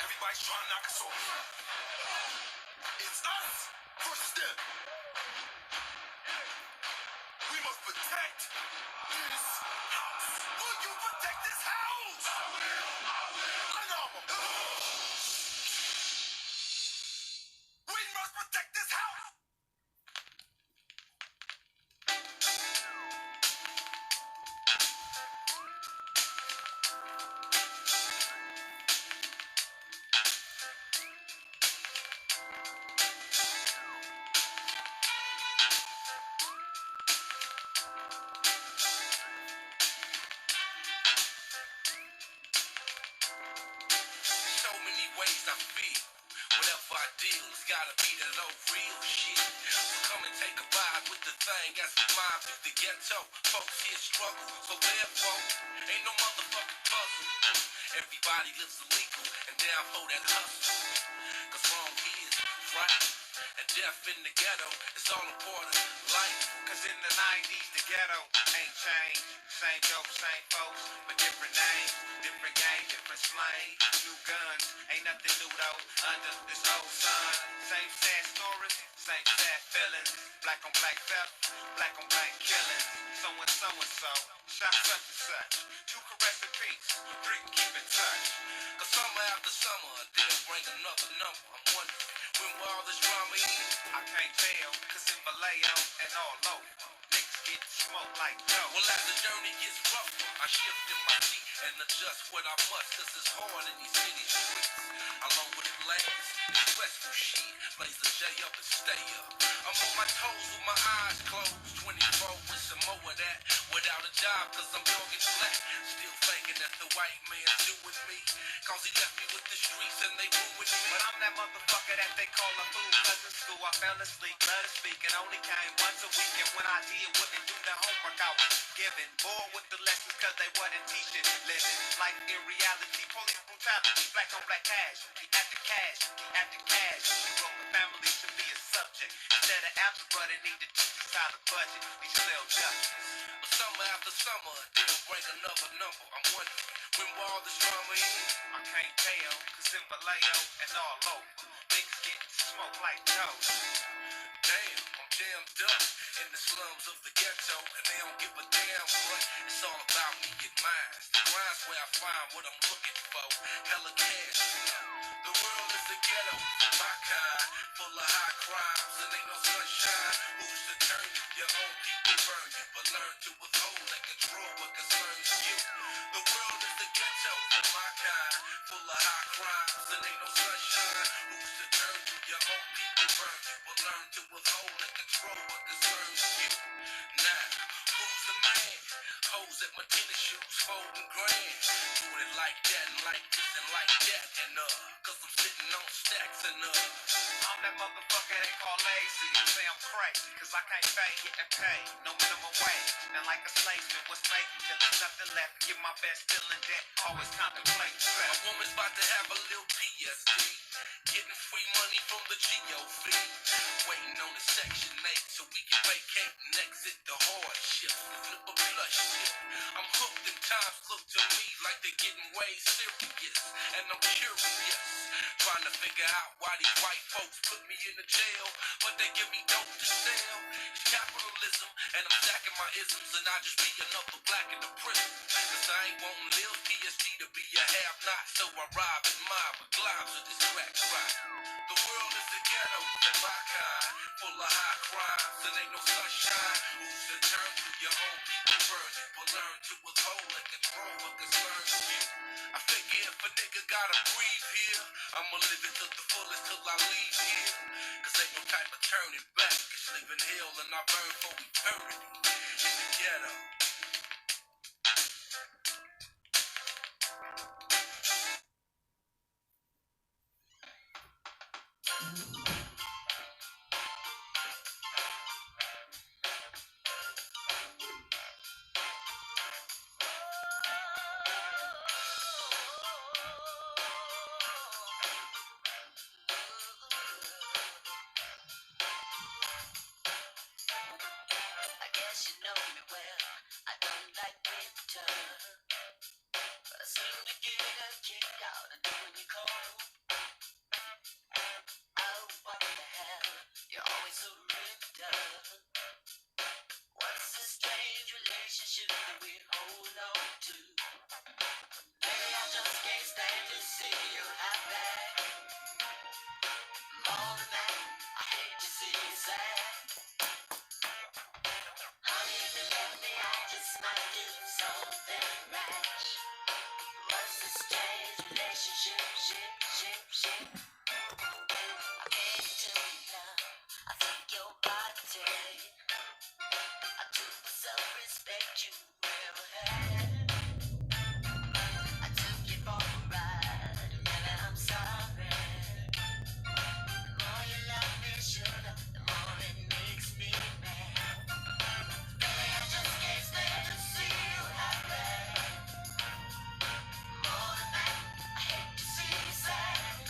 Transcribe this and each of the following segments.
Everybody's trying to knock us off. It's us versus them. We must protect this house. Will you protect this house? I will. We must protect this house. So many ways I feel. Whatever I deal, it's gotta be that old real shit. So come and take a ride with the thing as we mine through the ghetto. Folks here struggle, so therefore, ain't no motherfucking puzzle. Everybody lives illegal and down for that hustle. Cause wrong is right, and death in the ghetto is all a part of life. Cause in the 90s, the ghetto ain't changed. Same dope, same folks, but different names, different game, different slang. New guns, ain't nothing new though, under this old sun. Same sad stories, same sad feelings. Black on black theft, black on black killings. So and so and so, shot such and such. 2 caress in peace, 3 can keep in touch. Cause summer after summer, they'll bring another number. I'm wondering, when will all this drama end? I can't tell, cause in Vallejo and all over, niggas get smoked like dough. Well, as the journey gets rougher, I shift in my seat and adjust what I must, cause it's hard in these city streets. How long will it last? It's stressful shit. Blaze the J up and stay up. I'm on my toes with my eyes closed. 24 with some more of that. Without a job, cause I'm young and black. Still thinking that the white man do with me. Cause he left me with the streets and they ruined me. But I'm that motherfucker that they call a fool. Cause in school I fell asleep, blood to speak, and only came once a week. And when I did, wouldn't do the homework I was given. Bored with the lessons cause they wasn't teaching. Living life in reality, police brutality, black on black casualty. After casualty, after casualty. Broken families should be a subject. Instead of algebra, they need to teach us how to budget. These still justice. But summer after summer, they'll bring another number. I'm wondering, when will all this drama end? I can't tell, cause in Vallejo and all over, niggas getting smoked like dope. Damn, I'm jammed up in the slums of the ghetto, and they don't give a damn, but it's all about me and mine. The grind's where I find what I'm looking for. Hella cash, you know. The world is a ghetto for my kind, full of high crimes, and ain't no sunshine. Who's to turn you? Your own people burn you, but learn to withhold and control what concerns you. The world is a ghetto for my kind, full of high crimes, and ain't no sunshine. Who's to turn you? Your own people burn you, but learn to withhold and control what concerns you. Now, who's the man? Hoes at my tennis shoes, folding grand. Doing it like that and like this and like that, and cause I'm sitting on stacks and I'm that motherfucker they call lazy. Say I'm crazy, cause I can't fake it and pay no minimum wage. And like a slaveman, what's making till there's nothing left? Give my best, still in debt, always contemplate a stress. woman's about to have a little PSD. Getting free money from the GOV. Waiting on the Section 8 so we can vacate and exit the hardship. Flip a blush tip. I'm hooked and times look to me like they're getting way serious. And I'm curious, trying to figure out why these white folks put me in the jail, but they give me dope to sell. It's capitalism, and I'm stacking my isms, and I just be another black in the prison. Cause I ain't wanting Lil PSD to be a have-not, so I rob and mob with globs of this crack rock. The world is a ghetto for my kind, full of high crimes, and ain't no sunshine. Who's to turn to? Your own people burn you, but learn to withhold and control what concerns you. I figure if a nigga gotta breathe here, I'ma live it to the fullest till I leave here. Cause ain't no type of turning back. It's living hell and I burn for eternity in the ghetto. I guess you know me well. I don't like winter, but I seem to get a kick out of doing you cold. Oh, what the hell? You're always so ripped up. What's the strange relationship that we hold on to? Maybe I just can't stand to see you happy. More than that, I hate to see you sad. Honey, if you love me, I just might do something rash. What's the strange relationship, ship? I gave it to you now, I took your body. I took the self-respect you ever had. I took you for a ride, and I'm sorry. The more you love me, sugar, the more it makes me mad. Baby, I just can't stand to see you happy. More than that, I hate to see you sad.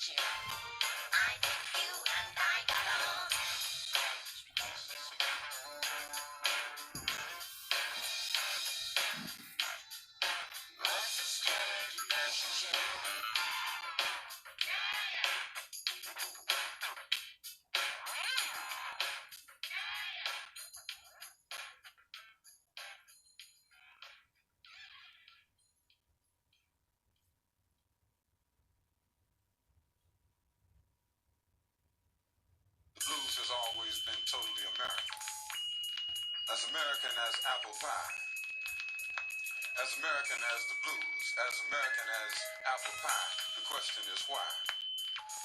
relationship. I think you and I got along. What's a strange relationship? Blues has always been totally American. As American as apple pie. As American as the blues. As American as apple pie. The question is why?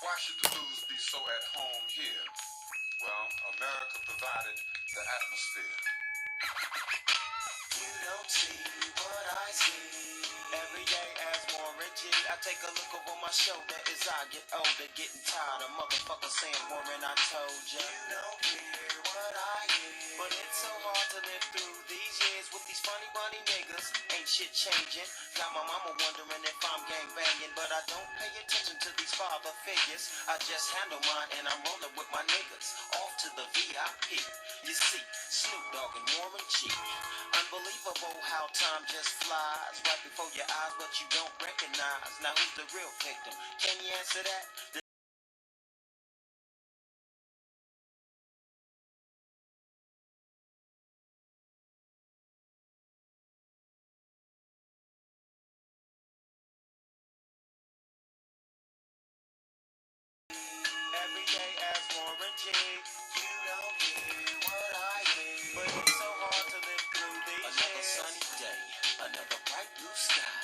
Why should the blues be so at home here? Well, America provided the atmosphere. You don't see what I see. Every day as Warren G, I take a look over my shoulder as I get older, getting tired of motherfuckers saying, Warren, I told ya. You don't hear what I hear. But it's so hard to live through these years with these funny bunny niggas. Ain't shit changing. Got my mama wondering if I'm gang banging, but I don't pay attention to these father figures. I just handle mine and I'm rolling with my niggas. Off to the VIP. You see, Snoop Dogg and Warren G. Unbelievable how time just flies right before your eyes, but you don't recognize. Now who's the real victim? Can you answer that? Every day as Warren G. You don't hear what I hear. But it's so hard to live through these Another years. Sunny day, another bright blue sky.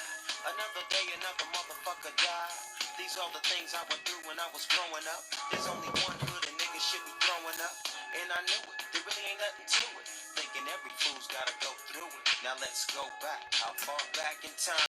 Another day, another motherfucker died. These are the things I went through when I was growing up. There's only one hood and niggas should be throwing up. And I knew it, there really ain't nothing to it. Thinking every fool's gotta go through it. Now let's go back, how far back in time?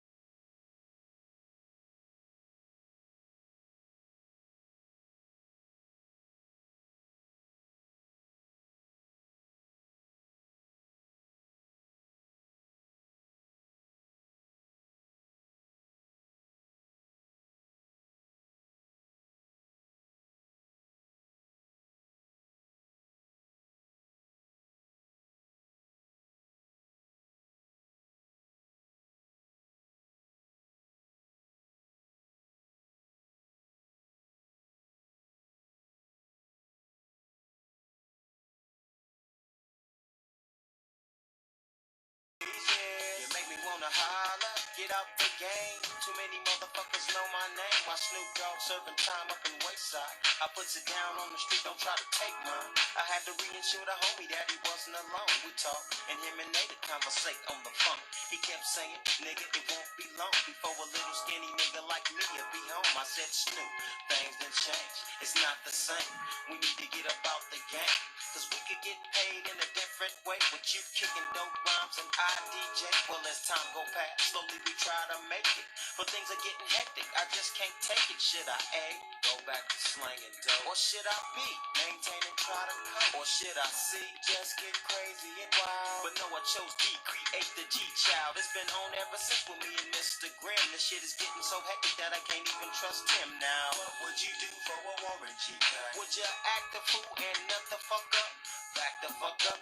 You make me wanna holler, get out the game. Too many motherfuckers know my name. My Snoop Dogg serving time up in Wayside. I puts it down on the street, don't try to take mine. I had to reinsure the homie that he wasn't alone. We talked, and him and Nate conversate on the phone. He kept saying, nigga, it won't be long before a little skinny nigga like me will be home. I said, Snoop, things done changed. It's not the same. We need to get about the game. Cause we could get paid in a different way. With you kicking dope rhymes and I DJ. Well, as time go past, slowly we try to make it. But things are getting hectic, I just can't take it. Should I A, go back to slanging dope? Or should I B, maintain and try to cope? Or should I C, just get crazy and wild? But no, I chose D, create the G-Child. It's been on ever since with me and Mr. Grimm. This shit is getting so hectic that I can't even trust him now. What would you do for a Warren G guy? Would you act the fool and nut the fuck up? Back the fuck up?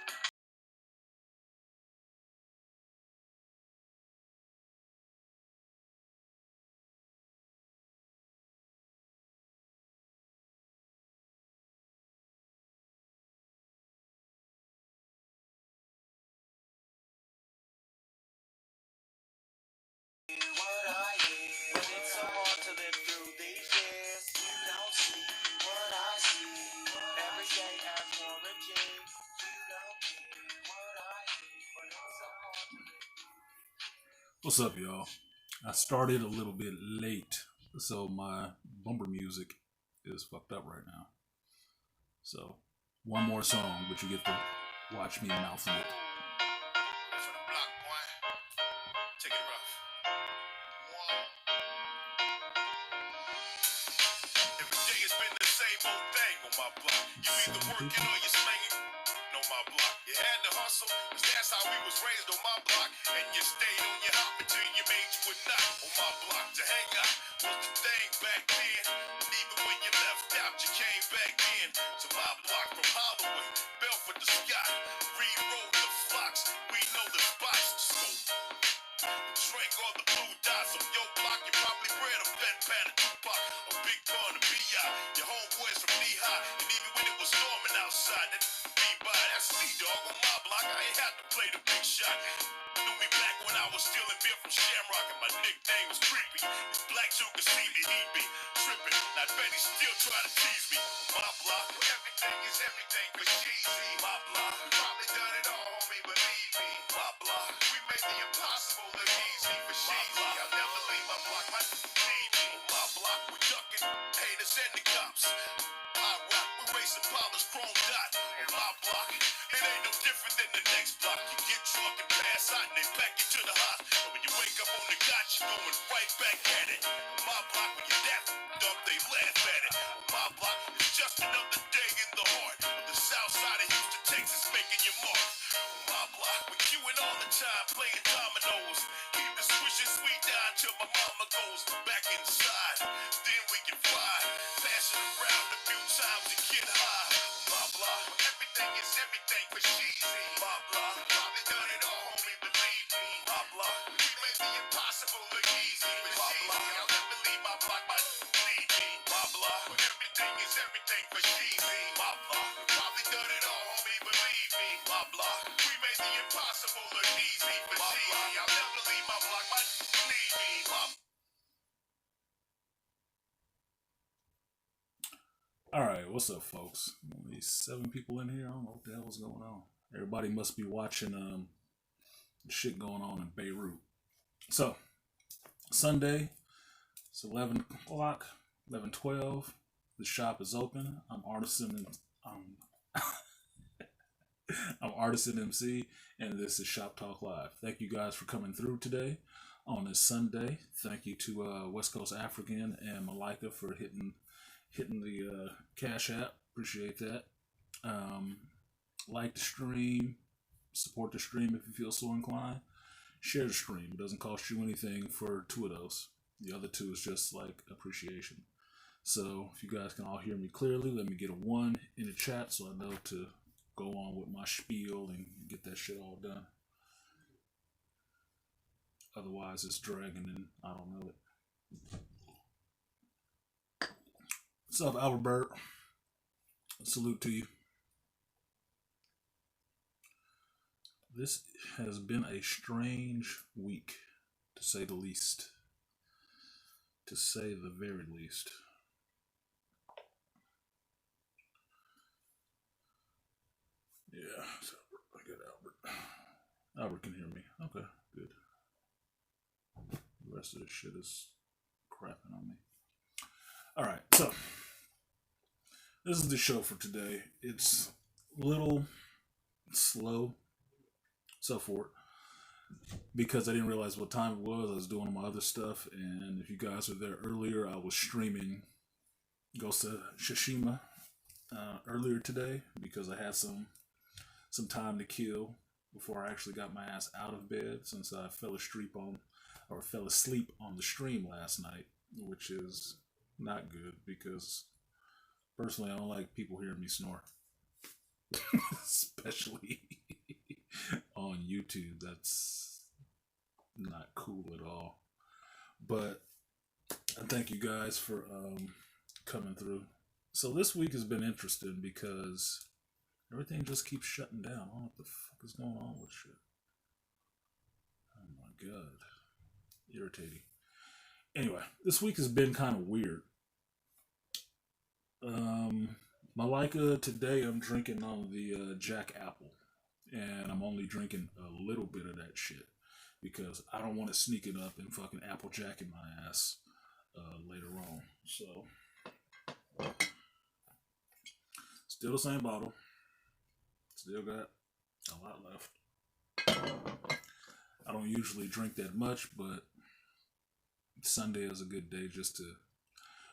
What I hear, but it's so hard to live through these years. You don't see what I see. Every day as Warren G. You don't hear what I hear, but it's so hard to live. What's up, y'all? I started a little bit late, so my bumper music is fucked up right now. So, one more song, but you get to watch me mouthing it. For the block, boy. Take it rough. Every day it's been the same old thing on my block. You either working or you slanging on my block. You had to hustle, cause that's how we was raised on my block. And you stayed on your hop until you made you a knot on my block. To hang out was the thing back then. And even back in to my block from Holloway, Belford to Scott, Reed Road to Fox. We know the spots to smoke. Drink all the blue dots on your block. You probably bred a fat pan of Tupac, a big pun of B.I. Your homeboys from knee-high, and even when it was storming outside, that be-by, that's me, dog. On my block, I ain't had to play the big shot. Knew me back when I was stealing beer from Shamrock, and my nickname was Creepy. If Black Two could see me, he'd be tripping. Not Betty still try to tease me. My block, everything is everything for cheesy. My block, we probably done it all, homie, believe me. My block, we made the impossible look easy for cheesy. I'll never leave my block, my need me. My block, we ducking haters and the cops. I rock, we racing Paula's chrome dot. On my block, it ain't no different than the next block. You get drunk and pass out and they pack you to the hospital. And when you wake up on the got, you going right back at it. On my block, when you're that up, they laugh at it. On my block, it's just another day in the heart of the south side of Houston, Texas, making your mark. On my block, with you and all the time playing dominoes. Keep the swishing sweet down till my mama goes back inside. Then we can fly, pass it around a few times and get high. My block, everything is everything for cheesy. My block, probably done it all, homie, believe me. My block, we made the impossible look easy. But cheesy, I'll never leave my block, my need me. My block, everything is everything for cheesy. My block, probably done it all, homie, believe me. My block, we made the impossible look easy. But cheesy, I'll never leave my block, my need me. All right, what's up, folks? Only 7 people in here. I don't know what the hell is going on. Everybody must be watching shit going on in Beirut. So, Sunday, it's 11 o'clock, 11:12. The shop is open. I'm Artisan. I'm Artisan MC, and this is Shop Talk Live. Thank you guys for coming through today on this Sunday. Thank you to West Coast African and Malika for hitting the Cash App. Appreciate that. Like the stream, support the stream if you feel so inclined. Share the stream. It doesn't cost you anything for 2 of those. The other 2 is just like appreciation. So if you guys can all hear me clearly, let me get a 1 in the chat so I know to go on with my spiel and get that shit all done. Otherwise it's dragging and I don't know it. What's up, Albert? Salute to you. This has been a strange week, to say the least. To say the very least. Yeah, I got Albert. Albert can hear me. Okay, good. The rest of this shit is crapping on me. Alright, so this is the show for today. It's a little slow, so forth, because I didn't realize what time it was. I was doing my other stuff, and if you guys were there earlier, I was streaming Ghost of Tsushima earlier today because I had some time to kill before I actually got my ass out of bed, since I fell asleep on the stream last night, which is not good because personally I don't like people hearing me snore. Especially on YouTube. That's not cool at all. But I thank you guys for coming through. So this week has been interesting because everything just keeps shutting down. I don't know what the fuck is going on with shit. Oh my god. Irritating. Anyway, this week has been kind of weird. Malika, today I'm drinking on the Jack Apple. And I'm only drinking a little bit of that shit because I don't want it sneaking up and fucking Applejack in my ass later on. So, still the same bottle. Still got a lot left. I don't usually drink that much, but Sunday is a good day just to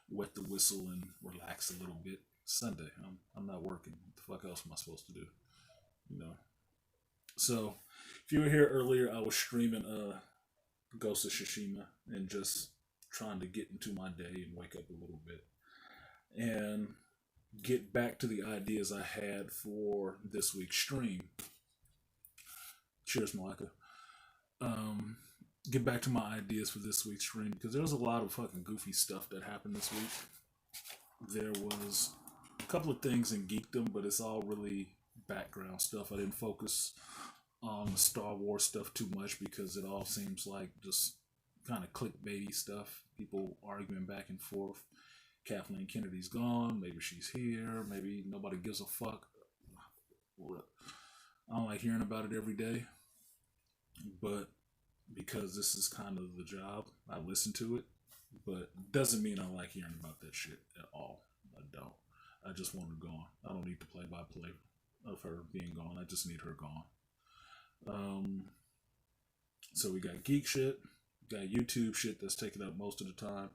wet the whistle and relax a little bit. Sunday, I'm not working. What the fuck else am I supposed to do? You know. So, if you were here earlier, I was streaming Ghost of Tsushima and just trying to get into my day and wake up a little bit. And get back to the ideas I had for this week's stream. Cheers, Malika. Um, get back to my ideas for this week's stream because there was a lot of fucking goofy stuff that happened this week. There was a couple of things in geekdom, but it's all really background stuff. I didn't focus on the Star Wars stuff too much because it all seems like just kind of clickbaity stuff. People arguing back and forth. Kathleen Kennedy's gone. Maybe she's here. Maybe nobody gives a fuck. I don't like hearing about it every day, but because this is kind of the job, I listen to it. But doesn't mean I like hearing about that shit at all. I don't. I just want her gone. I don't need the play-by-play of her being gone. I just need her gone. So we got geek shit, we got YouTube shit that's taking up most of the time,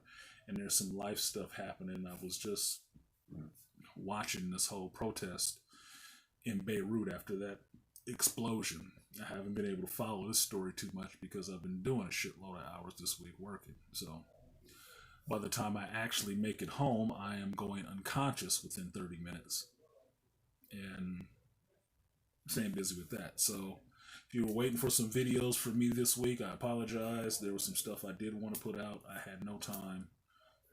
and there's some life stuff happening. I was just watching this whole protest in Beirut after that explosion. I haven't been able to follow this story too much because I've been doing a shitload of hours this week working. So by the time I actually make it home, I am going unconscious within 30 minutes. And staying busy with that. So if you were waiting for some videos from me this week, I apologize. There was some stuff I did want to put out. I had no time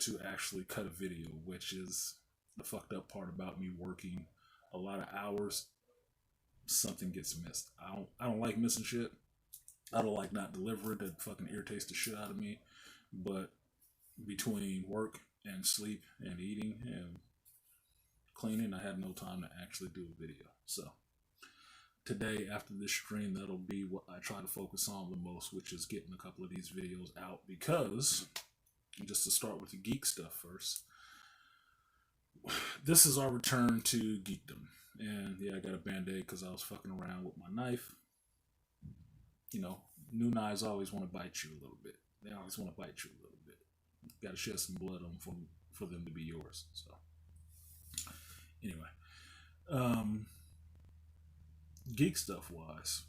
to actually cut a video, which is the fucked up part about me working a lot of hours. Something gets missed. I don't like missing shit. I don't like not delivering. It fucking irritates the shit out of me. But between work and sleep and eating and cleaning, I had no time to actually do a video. So today, after this stream, that'll be what I try to focus on the most, which is getting a couple of these videos out. Because, just to start with the geek stuff first, this is our return to geekdom. And yeah, I got a band-aid because I was fucking around with my knife. You know, new knives always want to bite you a little bit. They always want to bite you a little bit. Got to shed some blood on them for them to be yours. So, anyway, geek stuff wise,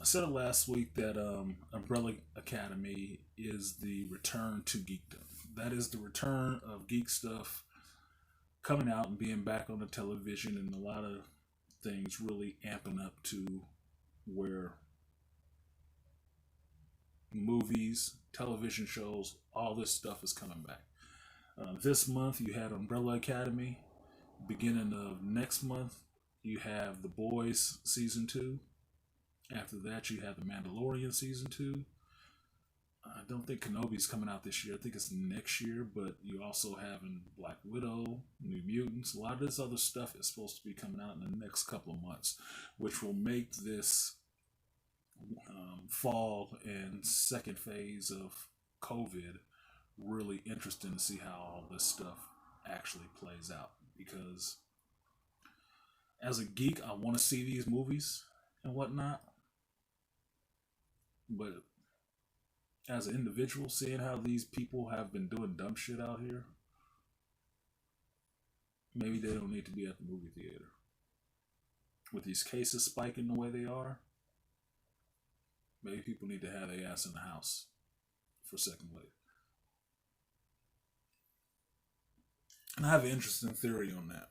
I said it last week that Umbrella Academy is the return to geekdom. That is the return of geek stuff coming out and being back on the television, and a lot of things really amping up to where movies, television shows, all this stuff is coming back. This month you had Umbrella Academy. Beginning of next month you have The Boys Season 2. After that you have The Mandalorian Season 2. I don't think Kenobi's coming out this year. I think it's next year, but you also have Black Widow, New Mutants. A lot of this other stuff is supposed to be coming out in the next couple of months, which will make this fall and second phase of COVID really interesting to see how all this stuff actually plays out. Because as a geek, I want to see these movies and whatnot, but as an individual, seeing how these people have been doing dumb shit out here, maybe they don't need to be at the movie theater. With these cases spiking the way they are, maybe people need to have their ass in the house for second wave. And I have an interesting theory on that.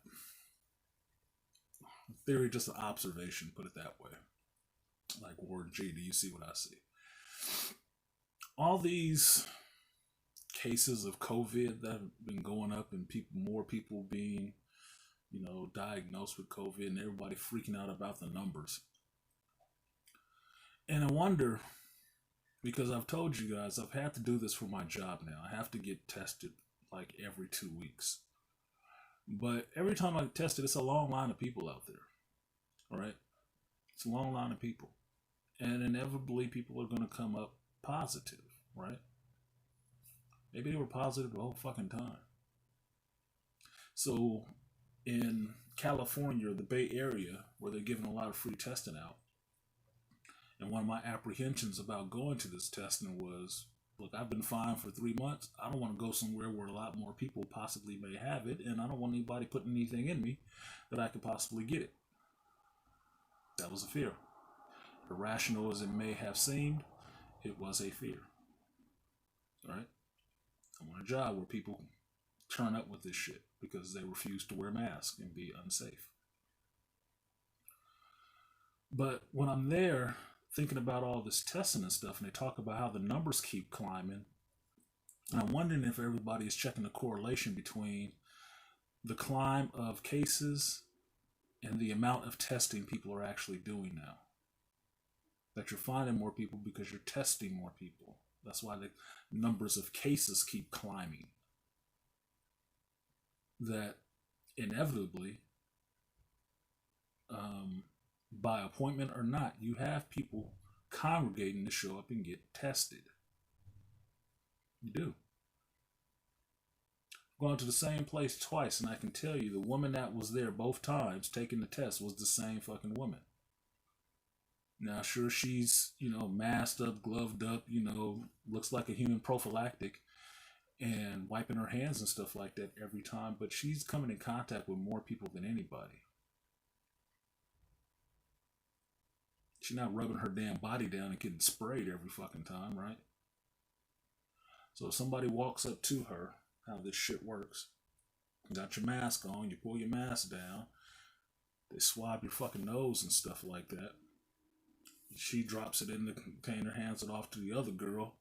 Theory, just an observation, put it that way. Like Warren G, do you see what I see? All these cases of COVID that have been going up, and more people being, diagnosed with COVID, and everybody freaking out about the numbers. And I wonder, because I've told you guys, I've had to do this for my job now. I have to get tested like every 2 weeks. But every time I test it, it's a long line of people out there. All right? It's a long line of people. And inevitably, people are going to come up positive, right? Maybe they were positive the whole fucking time. So, in California, the Bay Area, where they're giving a lot of free testing out, and one of my apprehensions about going to this testing was, look, I've been fine for 3 months. I don't want to go somewhere where a lot more people possibly may have it, and I don't want anybody putting anything in me that I could possibly get it. That was a fear. Irrational as it may have seemed, it was a fear. All right? I want a job where people turn up with this shit because they refuse to wear masks and be unsafe. But when I'm there thinking about all this testing and stuff, and they talk about how the numbers keep climbing, and I'm wondering if everybody is checking the correlation between the climb of cases and the amount of testing people are actually doing now. That you're finding more people because you're testing more people. That's why the numbers of cases keep climbing. That inevitably, by appointment or not, you have people congregating to show up and get tested. You do. I've gone to the same place twice, and I can tell you the woman that was there both times taking the test was the same fucking woman. Now, sure, she's, masked up, gloved up, looks like a human prophylactic and wiping her hands and stuff like that every time, but she's coming in contact with more people than anybody. She's not rubbing her damn body down and getting sprayed every fucking time, right? So if somebody walks up to her, how this shit works, you got your mask on, you pull your mask down, they swab your fucking nose and stuff like that. She drops it in the container, hands it off to the other girl,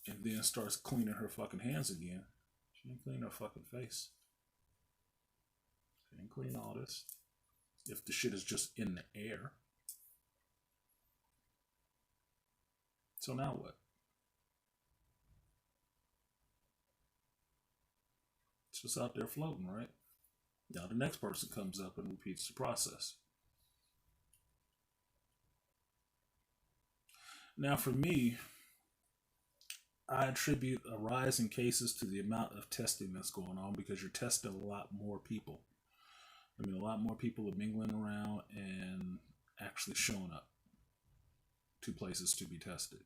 and then starts cleaning her fucking hands again. She ain't clean her fucking face. She ain't clean all this. If the shit is just in the air. So now what? It's just out there floating, right? Now the next person comes up and repeats the process. Now for me, I attribute a rise in cases to the amount of testing that's going on because you're testing a lot more people. I mean, a lot more people are mingling around and actually showing up to places to be tested.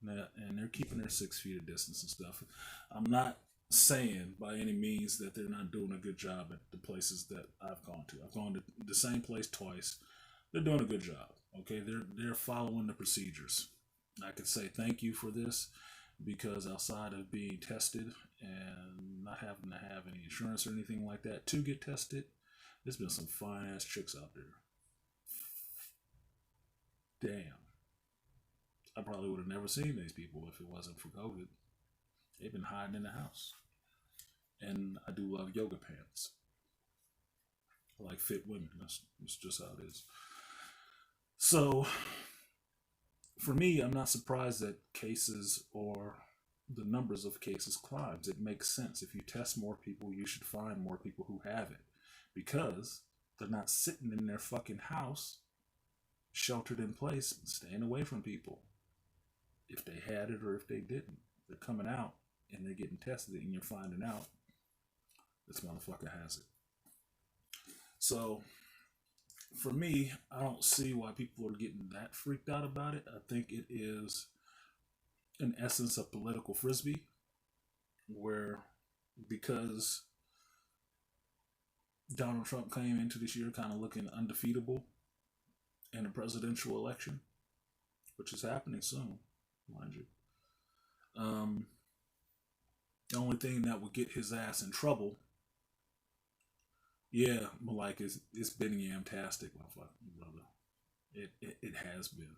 And they're keeping their 6 feet of distance and stuff. I'm not saying by any means that they're not doing a good job at the places that I've gone to. I've gone to the same place twice. They're doing a good job. Okay, they're following the procedures. I could say thank you for this because outside of being tested and not having to have any insurance or anything like that to get tested, there's been some fine ass chicks out there. Damn. I probably would have never seen these people if it wasn't for COVID. They've been hiding in the house. And I do love yoga pants. I like fit women. That's just how it is. So, for me, I'm not surprised that cases or the numbers of cases climbs. It makes sense. If you test more people, you should find more people who have it. Because they're not sitting in their fucking house, sheltered in place, staying away from people. If they had it or if they didn't. They're coming out and they're getting tested and you're finding out this motherfucker has it. So, for me, I don't see why people are getting that freaked out about it. I think it is, in essence, a political frisbee where because Donald Trump came into this year kind of looking undefeatable in a presidential election, which is happening soon, mind you. The only thing that would get his ass in trouble, yeah, Malik, it's been yamtastic, my fucking brother. It has been.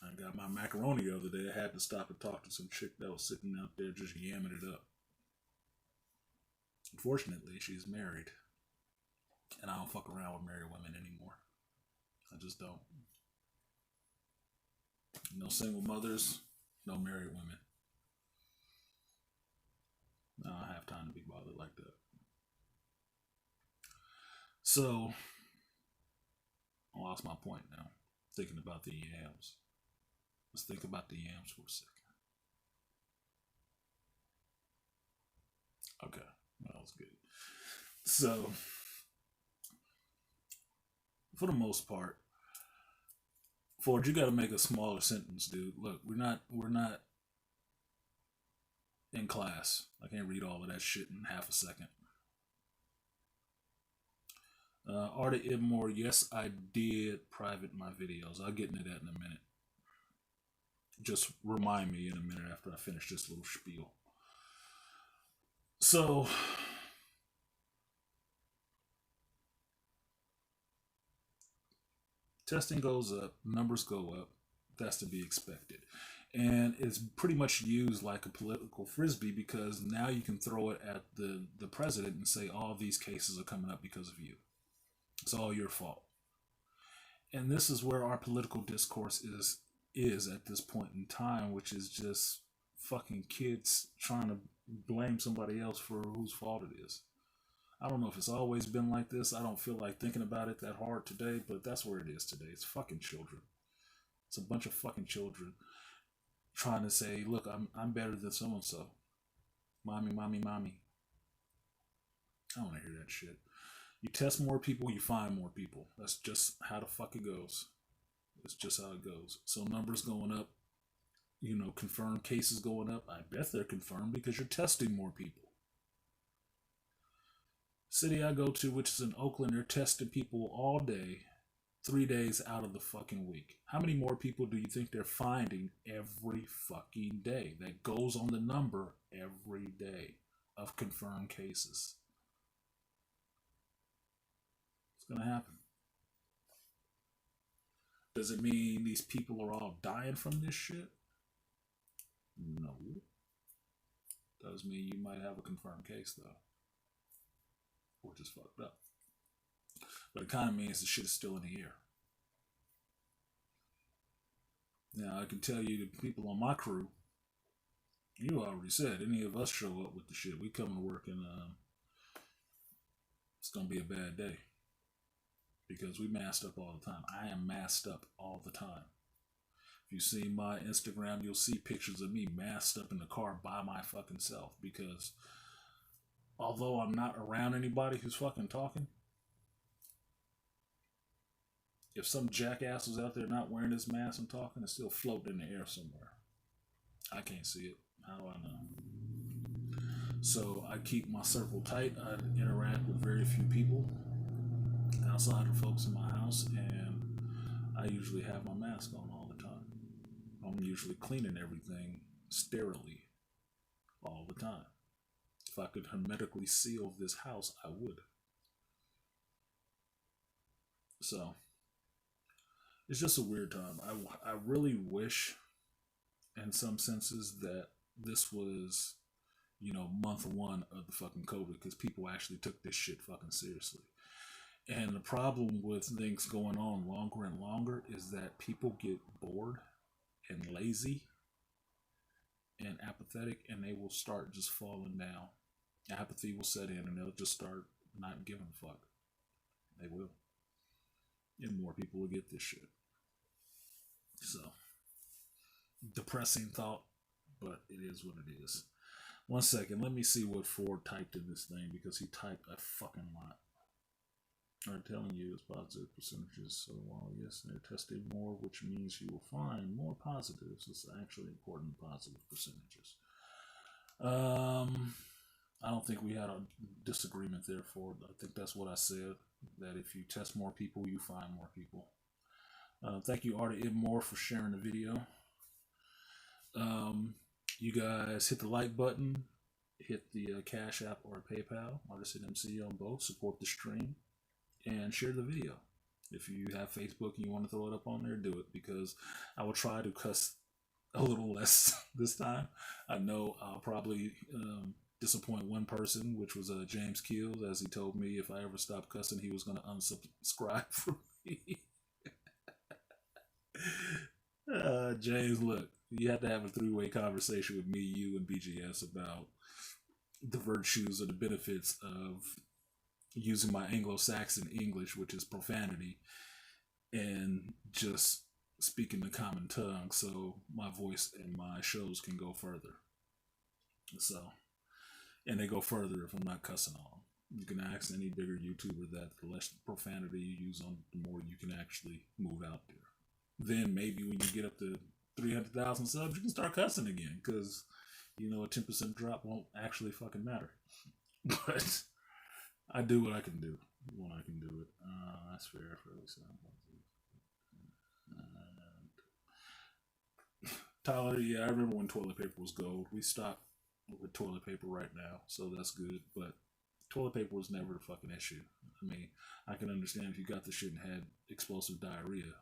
I got my macaroni the other day. I had to stop and talk to some chick that was sitting out there just yamming it up. Unfortunately, she's married. And I don't fuck around with married women anymore. I just don't. No single mothers, no married women. No, I have time to be bothered like that. So, I lost my point now. Thinking about the yams. Let's think about the yams for a second. Okay, that was good. So, for the most part, Ford, you got to make a smaller sentence, dude. Look, we're not in class. I can't read all of that shit in half a second. Artie Ibmore, yes, I did private my videos. I'll get into that in a minute. Just remind me in a minute after I finish this little spiel. So testing goes up, numbers go up. That's to be expected. And it's pretty much used like a political frisbee because now you can throw it at the president and say all these cases are coming up because of you. It's all your fault. And this is where our political discourse is at this point in time, which is just fucking kids trying to blame somebody else for whose fault it is. I don't know if it's always been like this. I don't feel like thinking about it that hard today, but that's where it is today. It's fucking children. It's a bunch of fucking children trying to say, "Look, I'm better than so and so." Mommy, mommy, mommy. I don't want to hear that shit. You test more people, you find more people. That's just how the fuck it goes. It's just how it goes. So numbers going up, confirmed cases going up. I bet they're confirmed because you're testing more people. City I go to, which is in Oakland, they're testing people all day, 3 days out of the fucking week. How many more people do you think they're finding every fucking day? That goes on the number every day of confirmed cases. It's gonna happen. Does it mean these people are all dying from this shit? No. Does mean you might have a confirmed case though, which is fucked up. But it kind of means the shit is still in the air. Now I can tell you the people on my crew. You already said any of us show up with the shit, we come to work and it's gonna be a bad day because we masked up all the time. I am masked up all the time. If you see my Instagram, you'll see pictures of me masked up in the car by my fucking self because although I'm not around anybody who's fucking talking, if some jackass was out there not wearing his mask and talking, it's still floating in the air somewhere. I can't see it. How do I know? So I keep my circle tight. I interact with very few people outside of folks in my house, and I usually have my mask on all the time. I'm usually cleaning everything sterilely all the time. If I could hermetically seal this house, I would. So it's just a weird time. I really wish, in some senses, that this was, month one of the fucking COVID because people actually took this shit fucking seriously. And the problem with things going on longer and longer is that people get bored and lazy and apathetic and they will start just falling down. Apathy will set in and they'll just start not giving a fuck. They will. And more people will get this shit. So, depressing thought, but it is what it is. 1 second, let me see what Ford typed in this thing because he typed a fucking lot. I'm telling you it's positive percentages. So while yes, they're testing more, which means you will find more positives. It's actually important positive percentages. I don't think we had a disagreement there, Ford. I think that's what I said. That if you test more people, you find more people. Thank you, Artie Moore, for sharing the video. You guys hit the like button, hit the Cash App or PayPal, Artisan MC on both, support the stream, and share the video. If you have Facebook and you want to throw it up on there, do it because I will try to cuss a little less this time. I know I'll probably disappoint one person, which was James Keels, as he told me if I ever stopped cussing, he was going to unsubscribe from me. James, look, you have to have a three-way conversation with me, you, and BGS about the virtues or the benefits of using my Anglo-Saxon English, which is profanity, and just speaking the common tongue so my voice and my shows can go further. So, and they go further if I'm not cussing on them. You can ask any bigger YouTuber that the less profanity you use on, the more you can actually move out there. Then maybe when you get up to 300,000 subs, you can start cussing again because, a 10% drop won't actually fucking matter. But I do what I can do when I can do it. That's fair for Lisa. Tyler, yeah, I remember when toilet paper was gold. We stopped with toilet paper right now, so that's good. But toilet paper was never the fucking issue. I mean, I can understand if you got the shit and had explosive diarrhea.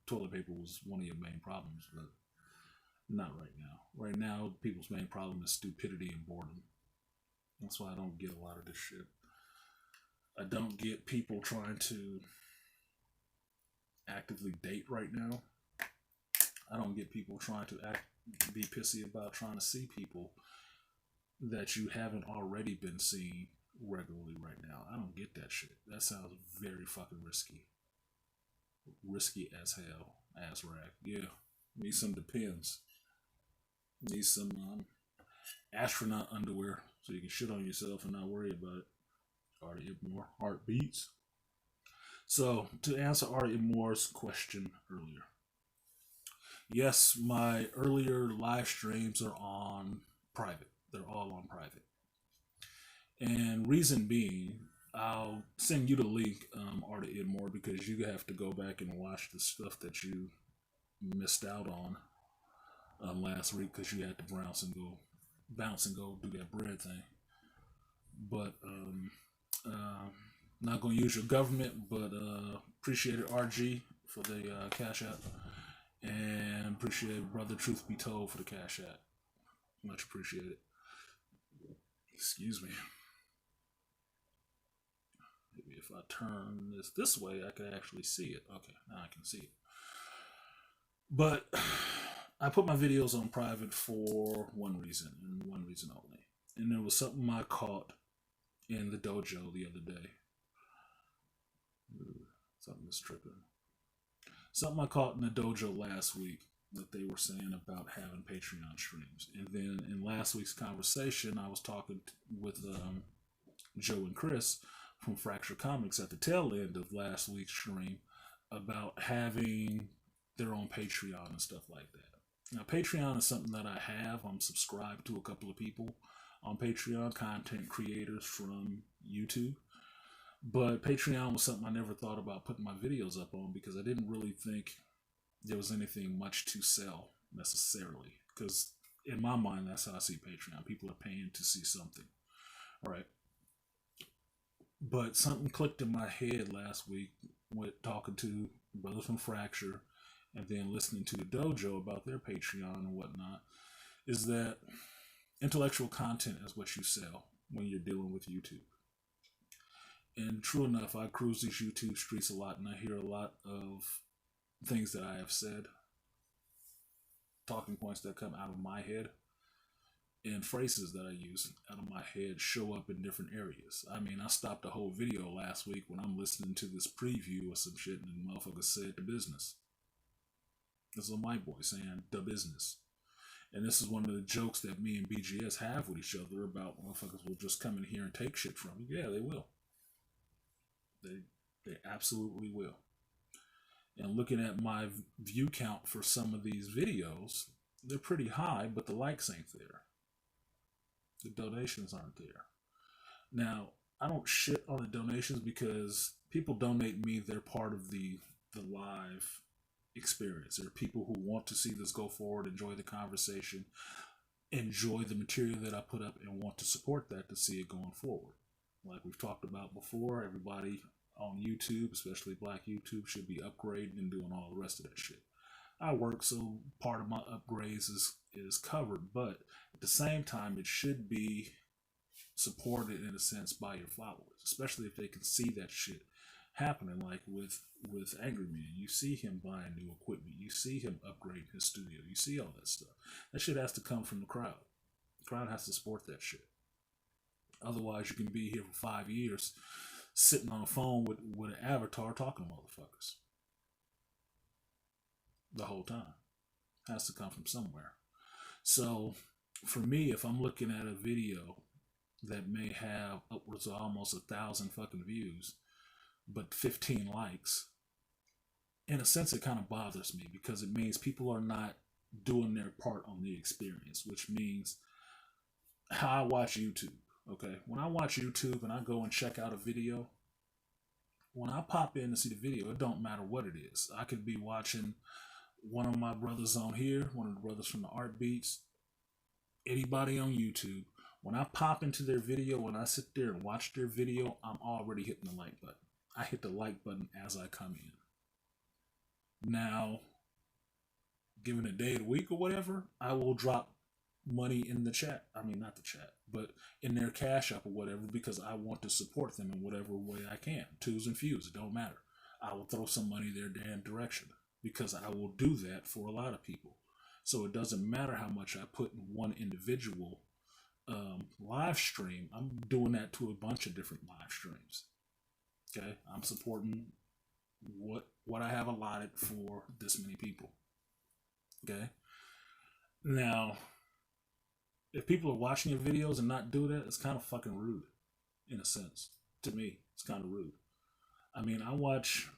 Toilet paper was one of your main problems, but not right now. Right now, people's main problem is stupidity and boredom. That's why I don't get a lot of this shit. I don't get people trying to actively date right now. I don't get people trying to be pissy about trying to see people that you haven't already been seeing regularly right now. I don't get that shit. That sounds very fucking risky. Risky as hell. Ass rag. Yeah. Need some Depends. Need some astronaut underwear so you can shit on yourself and not worry about it. Artie Moore. Heartbeats. So, to answer Artie Moore's question earlier. Yes, my earlier live streams are on private. They're all on private. And reason being, I'll send you the link, Artie Moore, because you have to go back and watch the stuff that you missed out on last week because you had to bounce and go do that bread thing. But not gonna use your government, but appreciate it, RG, for the cash app, and appreciate Brother Truth Be Told for the cash app. Much appreciated. Excuse me. Maybe if I turn this way, I could actually see it. Okay, now I can see it. But I put my videos on private for one reason, and one reason only. And there was something I caught in the dojo the other day. Something is tripping. Something I caught in the dojo last week that they were saying about having Patreon streams. And then in last week's conversation, I was talking with Joe and Chris from Fracture Comics at the tail end of last week's stream about having their own Patreon and stuff like that. Now, Patreon is something that I have. I'm subscribed to a couple of people on Patreon, content creators from YouTube. But Patreon was something I never thought about putting my videos up on because I didn't really think there was anything much to sell necessarily. Because in my mind, that's how I see Patreon. People are paying to see something. All right. But something clicked in my head last week with talking to brothers from Fracture and then listening to the dojo about their Patreon and whatnot, is that intellectual content is what you sell when you're dealing with YouTube. And true enough, I cruise these YouTube streets a lot and I hear a lot of things that I have said, talking points that come out of my head, and phrases that I use out of my head show up in different areas. I mean, I stopped a whole video last week when I'm listening to this preview or some shit and the motherfucker said the business. This is a white boy saying the business. And this is one of the jokes that me and BGS have with each other about motherfuckers will just come in here and take shit from you. Yeah, they will. They absolutely will. And looking at my view count for some of these videos, they're pretty high, but the likes ain't there. The donations aren't there. Now, I don't shit on the donations because people donate me. They're part of the live experience. There are people who want to see this go forward, enjoy the conversation, enjoy the material that I put up, and want to support that to see it going forward. Like we've talked about before, everybody on YouTube, especially Black YouTube, should be upgrading and doing all the rest of that shit. I work, so part of my upgrades is covered, but at the same time, it should be supported in a sense by your followers, especially if they can see that shit happening. Like with Angry Man, you see him buying new equipment, you see him upgrading his studio, you see all that stuff. That shit has to come from the crowd. The crowd has to support that shit. Otherwise, you can be here for 5 years sitting on a phone with an avatar talking to motherfuckers the whole time. It has to come from somewhere. So for me, if I'm looking at a video that may have upwards of almost 1,000 fucking views, but 15 likes, in a sense, it kind of bothers me because it means people are not doing their part on the experience, which means how I watch YouTube. Okay, when I watch YouTube and I go and check out a video, when I pop in to see the video, it don't matter what it is. I could be watching one of my brothers on here, one of the brothers from the Art Beats, anybody on YouTube, when I pop into their video, when I sit there and watch their video, I'm already hitting the like button. I hit the like button as I come in. Now, given a day of the week or whatever, I will drop money in the chat. I mean, not the chat, but in their Cash App or whatever, because I want to support them in whatever way I can. Twos and fews, it don't matter. I will throw some money their damn direction because I will do that for a lot of people. So it doesn't matter how much I put in one individual live stream. I'm doing that to a bunch of different live streams. Okay, I'm supporting what I have allotted for this many people. Okay, now if people are watching your videos and not do that, it's kind of fucking rude, in a sense. To me, it's kind of rude. I mean, I watch.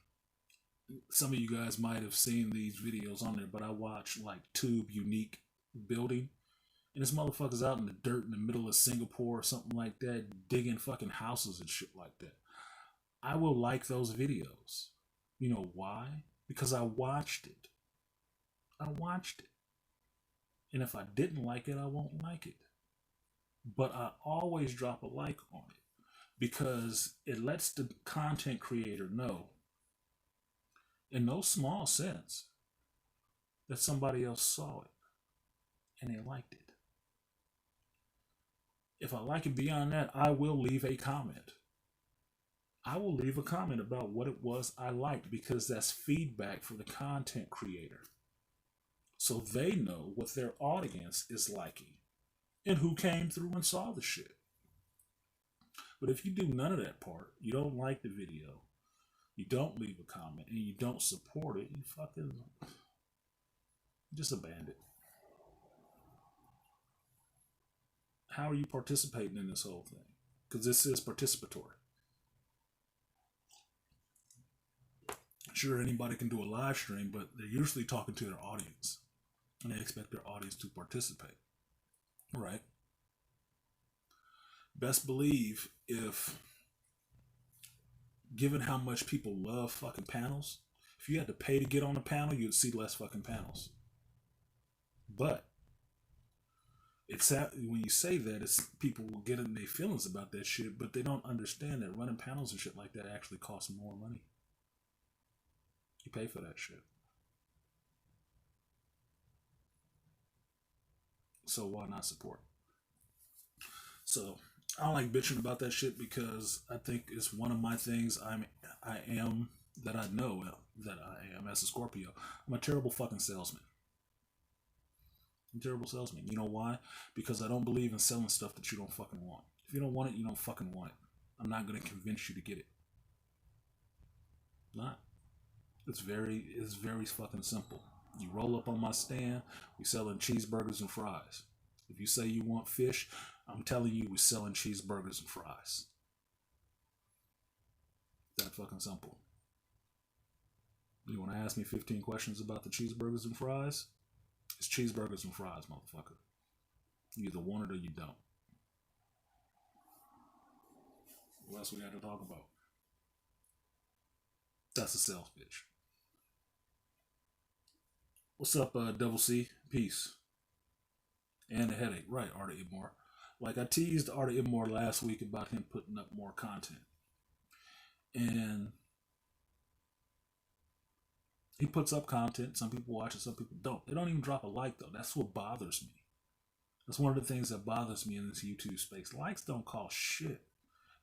Some of you guys might have seen these videos on there, but I watch like Tube Unique Building. And this motherfucker's out in the dirt in the middle of Singapore or something like that, digging fucking houses and shit like that. I will like those videos. You know why? Because I watched it. I watched it. And if I didn't like it, I won't like it. But I always drop a like on it because it lets the content creator know, in no small sense, that somebody else saw it and they liked it. If I like it beyond that, I will leave a comment. I will leave a comment about what it was I liked because that's feedback for the content creator. So they know what their audience is liking and who came through and saw the shit. But if you do none of that part, you don't like the video, you don't leave a comment, and you don't support it, you fucking just a bandit. How are you participating in this whole thing? Because this is participatory. Sure, anybody can do a live stream, but they're usually talking to their audience. And they expect their audience to participate. Right? Best believe if, given how much people love fucking panels, if you had to pay to get on a panel, you'd see less fucking panels. But it's when you say that, it's people will get in their feelings about that shit, but they don't understand that running panels and shit like that actually costs more money. You pay for that shit. So why not support? So I don't like bitching about that shit because I think it's one of my things I am that I know that I am as a Scorpio. I'm a terrible fucking salesman. I'm a terrible salesman. You know why? Because I don't believe in selling stuff that you don't fucking want. If you don't want it, you don't fucking want it. I'm not going to convince you to get it. Not. It's very fucking simple. You roll up on my stand, we selling cheeseburgers and fries. If you say you want fish, I'm telling you we're selling cheeseburgers and fries. That fucking simple. You want to ask me 15 questions about the cheeseburgers and fries? It's cheeseburgers and fries, motherfucker. You either want it or you don't. What else we got to talk about? That's a sales pitch. What's up, Double C? Peace. And a headache. Right, Art of Immore. Like I teased Art of Immore last week about him putting up more content. And he puts up content. Some people watch it, some people don't. They don't even drop a like, though. That's what bothers me. That's one of the things that bothers me in this YouTube space. Likes don't cost shit.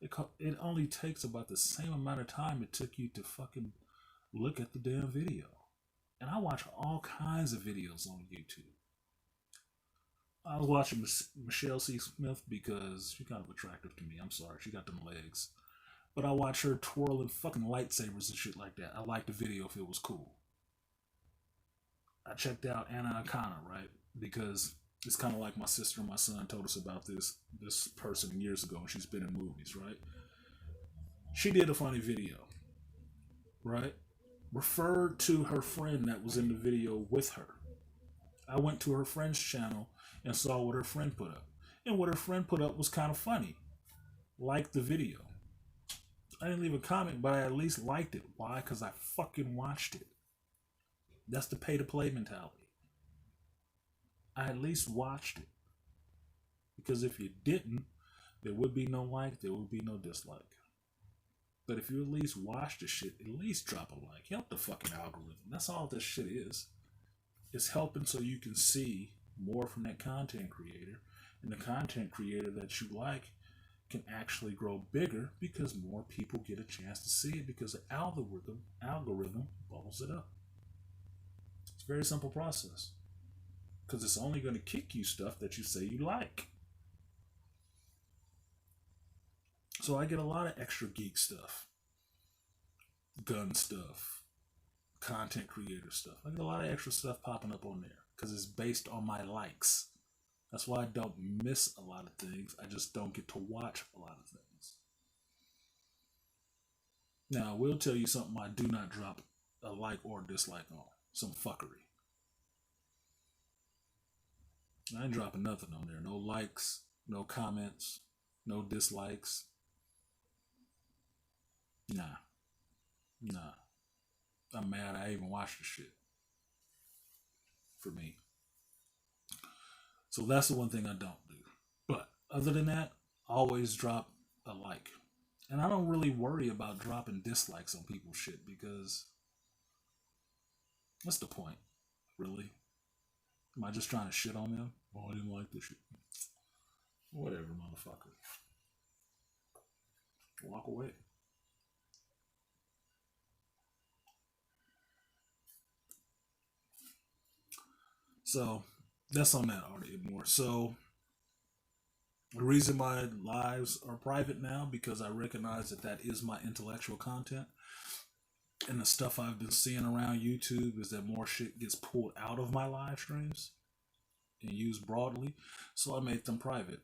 It only takes about the same amount of time it took you to fucking look at the damn video. And I watch all kinds of videos on YouTube. I was watching Michelle C. Smith because she's kind of attractive to me. I'm sorry, she got them legs. But I watch her twirling fucking lightsabers and shit like that. I liked the video if it was cool. I checked out Anna Akana, right? Because it's kind of like my sister and my son told us about this person years ago, and she's been in movies, right? She did a funny video, right? Referred to her friend that was in the video with her. I went to her friend's channel and saw what her friend put up. And what her friend put up was kind of funny. Liked the video. I didn't leave a comment, but I at least liked it. Why? Because I fucking watched it. That's the pay-to-play mentality. I at least watched it. Because if you didn't, there would be no like, there would be no dislike. But if you at least watch the shit, at least drop a like. Help the fucking algorithm. That's all this shit is. It's helping so you can see more from that content creator. And the content creator that you like can actually grow bigger because more people get a chance to see it because the algorithm bubbles it up. It's a very simple process. Because it's only going to kick you stuff that you say you like. So I get a lot of extra geek stuff, gun stuff, content creator stuff. I get a lot of extra stuff popping up on there because it's based on my likes. That's why I don't miss a lot of things. I just don't get to watch a lot of things. Now, I will tell you something I do not drop a like or dislike on. Some fuckery. I ain't dropping nothing on there. No likes, no comments, no dislikes. Nah. I'm mad I even watched the shit. For me. So that's the one thing I don't do. But other than that, always drop a like. And I don't really worry about dropping dislikes on people's shit because what's the point? Really? Am I just trying to shit on them? Oh, I didn't like this shit. Whatever, motherfucker. Walk away. So that's on that already more. So the reason my lives are private now because I recognize that that is my intellectual content. And the stuff I've been seeing around YouTube is that more shit gets pulled out of my live streams and used broadly. So I made them private.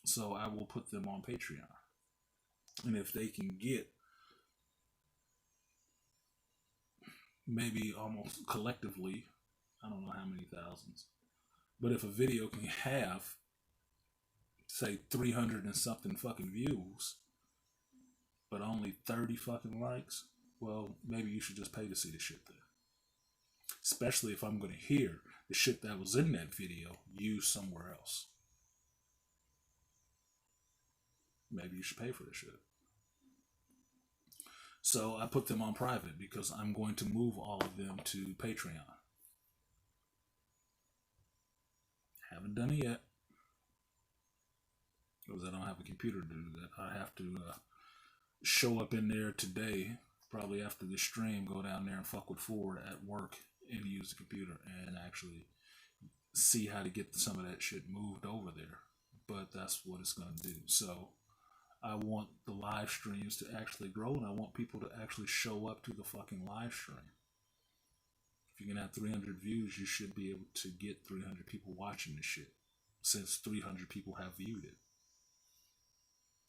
So I will put them on Patreon. And if they can get maybe almost collectively, I don't know how many thousands, but if a video can have, say, 300 and something fucking views, but only 30 fucking likes, well, maybe you should just pay to see the shit there. Especially if I'm going to hear the shit that was in that video used somewhere else. Maybe you should pay for the shit. So I put them on private because I'm going to move all of them to Patreon. Haven't done it yet. Because I don't have a computer to do that. I have to show up in there today, probably after the stream, go down there and fuck with Ford at work and use the computer and actually see how to get some of that shit moved over there. But that's what it's going to do. So I want the live streams to actually grow and I want people to actually show up to the fucking live stream. If you can have 300 views, you should be able to get 300 people watching this shit since 300 people have viewed it.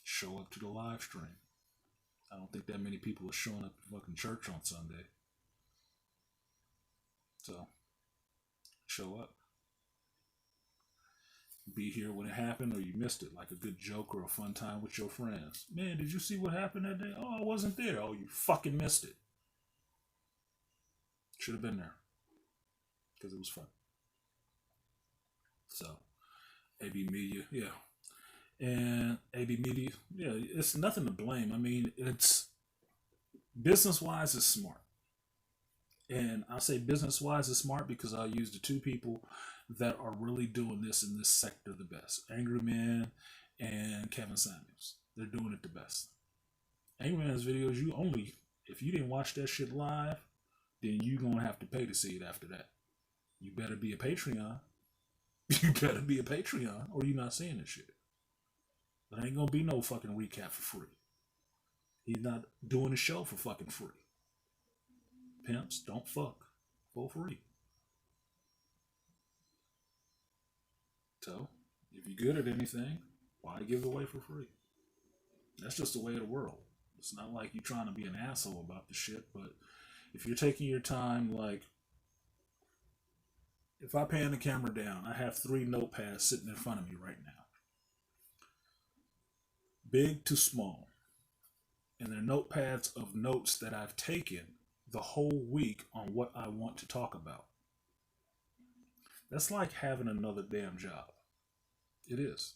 Show up to the live stream. I don't think that many people are showing up to fucking church on Sunday. So, show up. Be here when it happened or you missed it, like a good joke or a fun time with your friends. Man, did you see what happened that day? Oh, I wasn't there. Oh, you fucking missed it. Should have been there. Because it was fun. So, AB Media, yeah. And AB Media, yeah, it's nothing to blame. I mean, it's business-wise, it's smart. And I say business-wise, it's smart because I'll use the two people that are really doing this in this sector the best. Angry Man and Kevin Samuels. They're doing it the best. Angry Man's videos, if you didn't watch that shit live, then you're going to have to pay to see it after that. You better be a Patreon. You better be a Patreon or you're not seeing this shit. There ain't going to be no fucking recap for free. He's not doing the show for fucking free. Pimps, don't fuck for free. So, if you're good at anything, why give it away for free? That's just the way of the world. It's not like you're trying to be an asshole about the shit, but if you're taking your time, like, if I pan the camera down, I have 3 notepads sitting in front of me right now. Big to small. And they're notepads of notes that I've taken the whole week on what I want to talk about. That's like having another damn job. It is.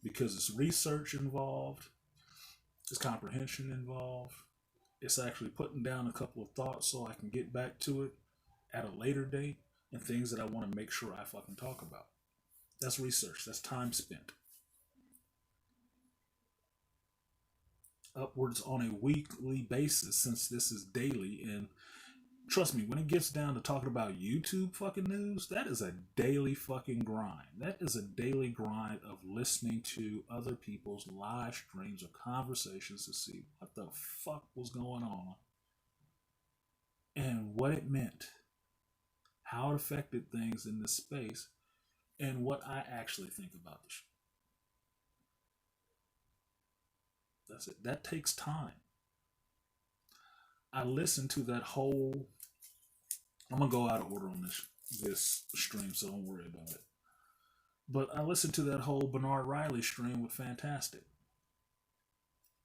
Because it's research involved, it's comprehension involved, it's actually putting down a couple of thoughts so I can get back to it at a later date, and things that I want to make sure I fucking talk about. That's research. That's time spent. Upwards on a weekly basis, since this is daily. And trust me, when it gets down to talking about YouTube fucking news, that is a daily fucking grind. That is a daily grind of listening to other people's live streams or conversations to see what the fuck was going on and what it meant, how it affected things in this space, and what I actually think about this. That's it. That takes time. I listened to that whole. I'm gonna go out of order on this stream, so don't worry about it. But I listened to that whole Bernard Riley stream with Fantastic.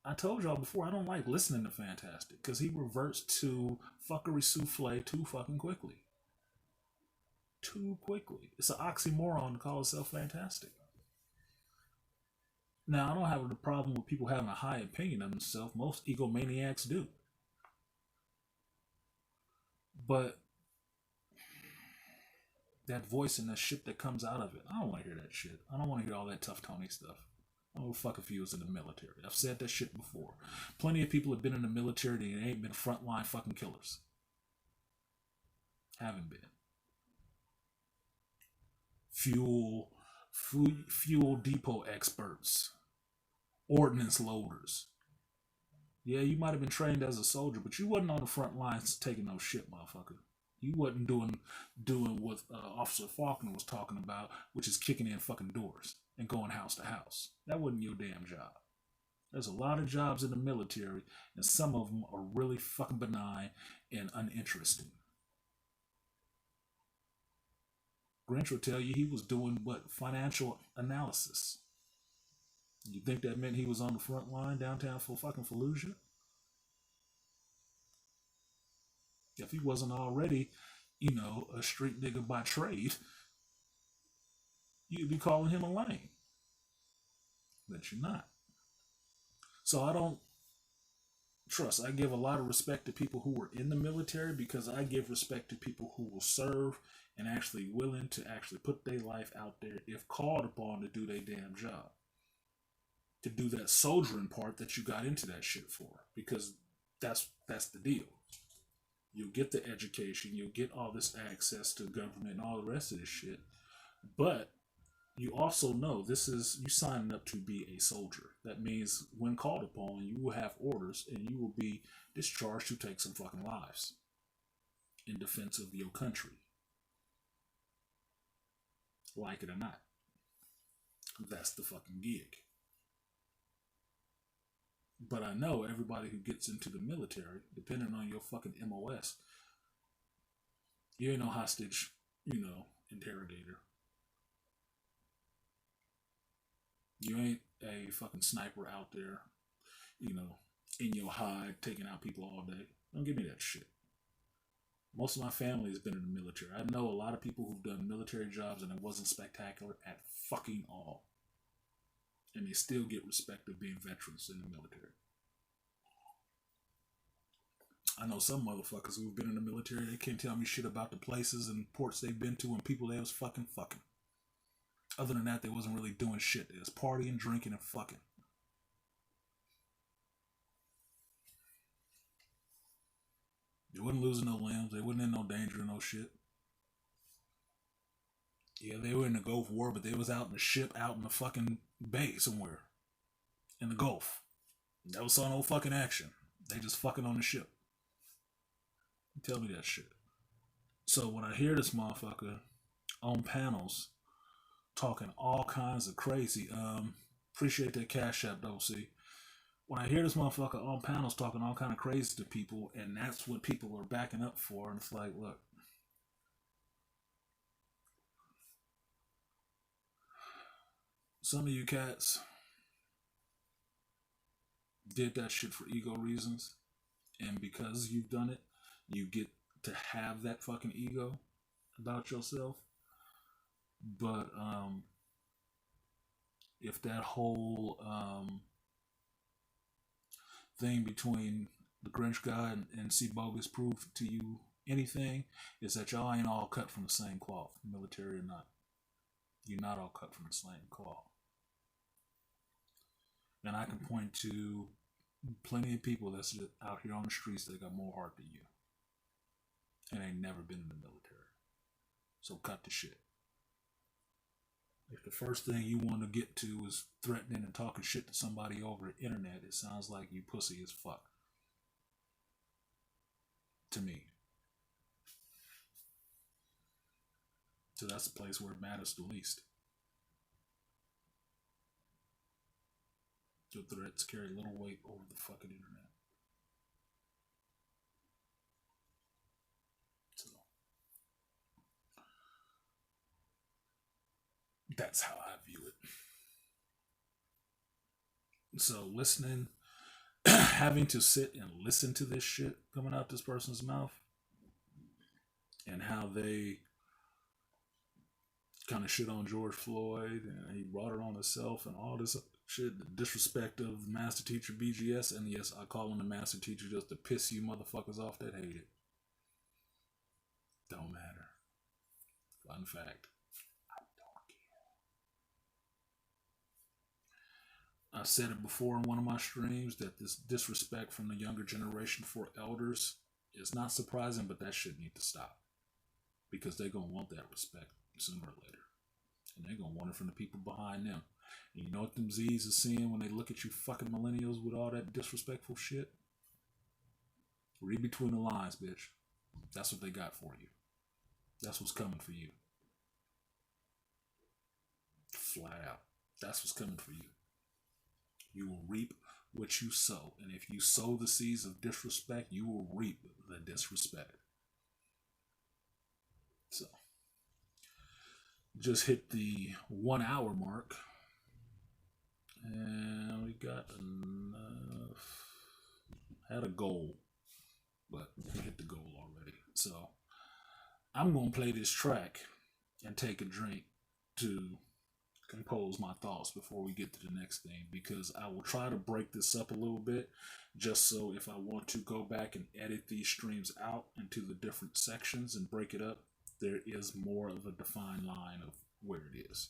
I told y'all before I don't like listening to Fantastic because he reverts to fuckery souffle too fucking quickly. Too quickly. It's an oxymoron to call itself fantastic. Now, I don't have a problem with people having a high opinion of themselves. Most egomaniacs do. But that voice and that shit that comes out of it, I don't want to hear that shit. I don't want to hear all that tough Tony stuff. I don't fuck if he was in the military. I've said that shit before. Plenty of people have been in the military and ain't been frontline fucking killers. Haven't been. Fuel depot experts, ordnance loaders. Yeah, you might have been trained as a soldier, but you wasn't on the front lines taking no shit, motherfucker. You wasn't doing what Officer Faulkner was talking about, which is kicking in fucking doors and going house to house. That wasn't your damn job. There's a lot of jobs in the military, and some of them are really fucking benign and uninteresting. Grinch will tell you he was doing what? Financial analysis. You think that meant he was on the front line downtown for fucking Fallujah? If he wasn't already, a street nigga by trade, you'd be calling him a lame. But you're not. So I don't trust. I give a lot of respect to people who were in the military because I give respect to people who will serve and actually willing to actually put their life out there if called upon to do their damn job. To do that soldiering part that you got into that shit for. Because that's the deal. You'll get the education, you'll get all this access to government and all the rest of this shit. But you also know this is you signing up to be a soldier. That means when called upon, you will have orders and you will be discharged to take some fucking lives in defense of your country. Like it or not. That's the fucking gig. But I know everybody who gets into the military, depending on your fucking MOS, you ain't no hostage, interrogator. You ain't a fucking sniper out there, in your hide, taking out people all day. Don't give me that shit. Most of my family has been in the military. I know a lot of people who've done military jobs and it wasn't spectacular at fucking all. And they still get respect of being veterans in the military. I know some motherfuckers who've been in the military, they can't tell me shit about the places and ports they've been to and people they was fucking. Other than that, they wasn't really doing shit. They was partying, drinking, and fucking. They wasn't losing no limbs. They wasn't in no danger or no shit. Yeah, they were in the Gulf War, but they was out in the ship, out in the fucking bay somewhere. In the Gulf. Never saw no fucking action. They just fucking on the ship. Tell me that shit. So when I hear this motherfucker on panels talking all kinds of crazy, appreciate that cash app though, see. When I hear this motherfucker on panels talking all kind of crazy to people, and that's what people are backing up for, and it's like, look, some of you cats did that shit for ego reasons, and because you've done it, you get to have that fucking ego about yourself. But if that whole thing between the Grinch guy and C Bogus proved to you anything, is that y'all ain't all cut from the same cloth, military or not. You're not all cut from the same cloth. And I can point to plenty of people that's just out here on the streets that got more heart than you and ain't never been in the military. So cut the shit. If the first thing you want to get to is threatening and talking shit to somebody over the internet, it sounds like you pussy as fuck. To me. So that's the place where it matters the least. The threats carry little weight over the fucking internet. So that's how I view it. So listening, having to sit and listen to this shit coming out this person's mouth and how they kind of shit on George Floyd and he brought it on himself and all this shit, the disrespect of the master teacher BGS, and yes, I call him the master teacher just to piss you motherfuckers off that hate it. Don't matter. Fun fact. I don't care. I said it before in one of my streams that this disrespect from the younger generation for elders is not surprising, but that shit need to stop. Because they're going to want that respect sooner or later. And they're going to want it from the people behind them. And you know what them Z's are seeing when they look at you fucking millennials with all that disrespectful shit? Read between the lines, bitch. That's what they got for you. That's what's coming for you. Flat out. That's what's coming for you. You will reap what you sow. And if you sow the seeds of disrespect, you will reap the disrespect. So, just hit the 1 hour mark. And we got enough. Had a goal, but we hit the goal already. So, I'm going to play this track and take a drink to compose my thoughts before we get to the next thing, because I will try to break this up a little bit just so if I want to go back and edit these streams out into the different sections and break it up, there is more of a defined line of where it is,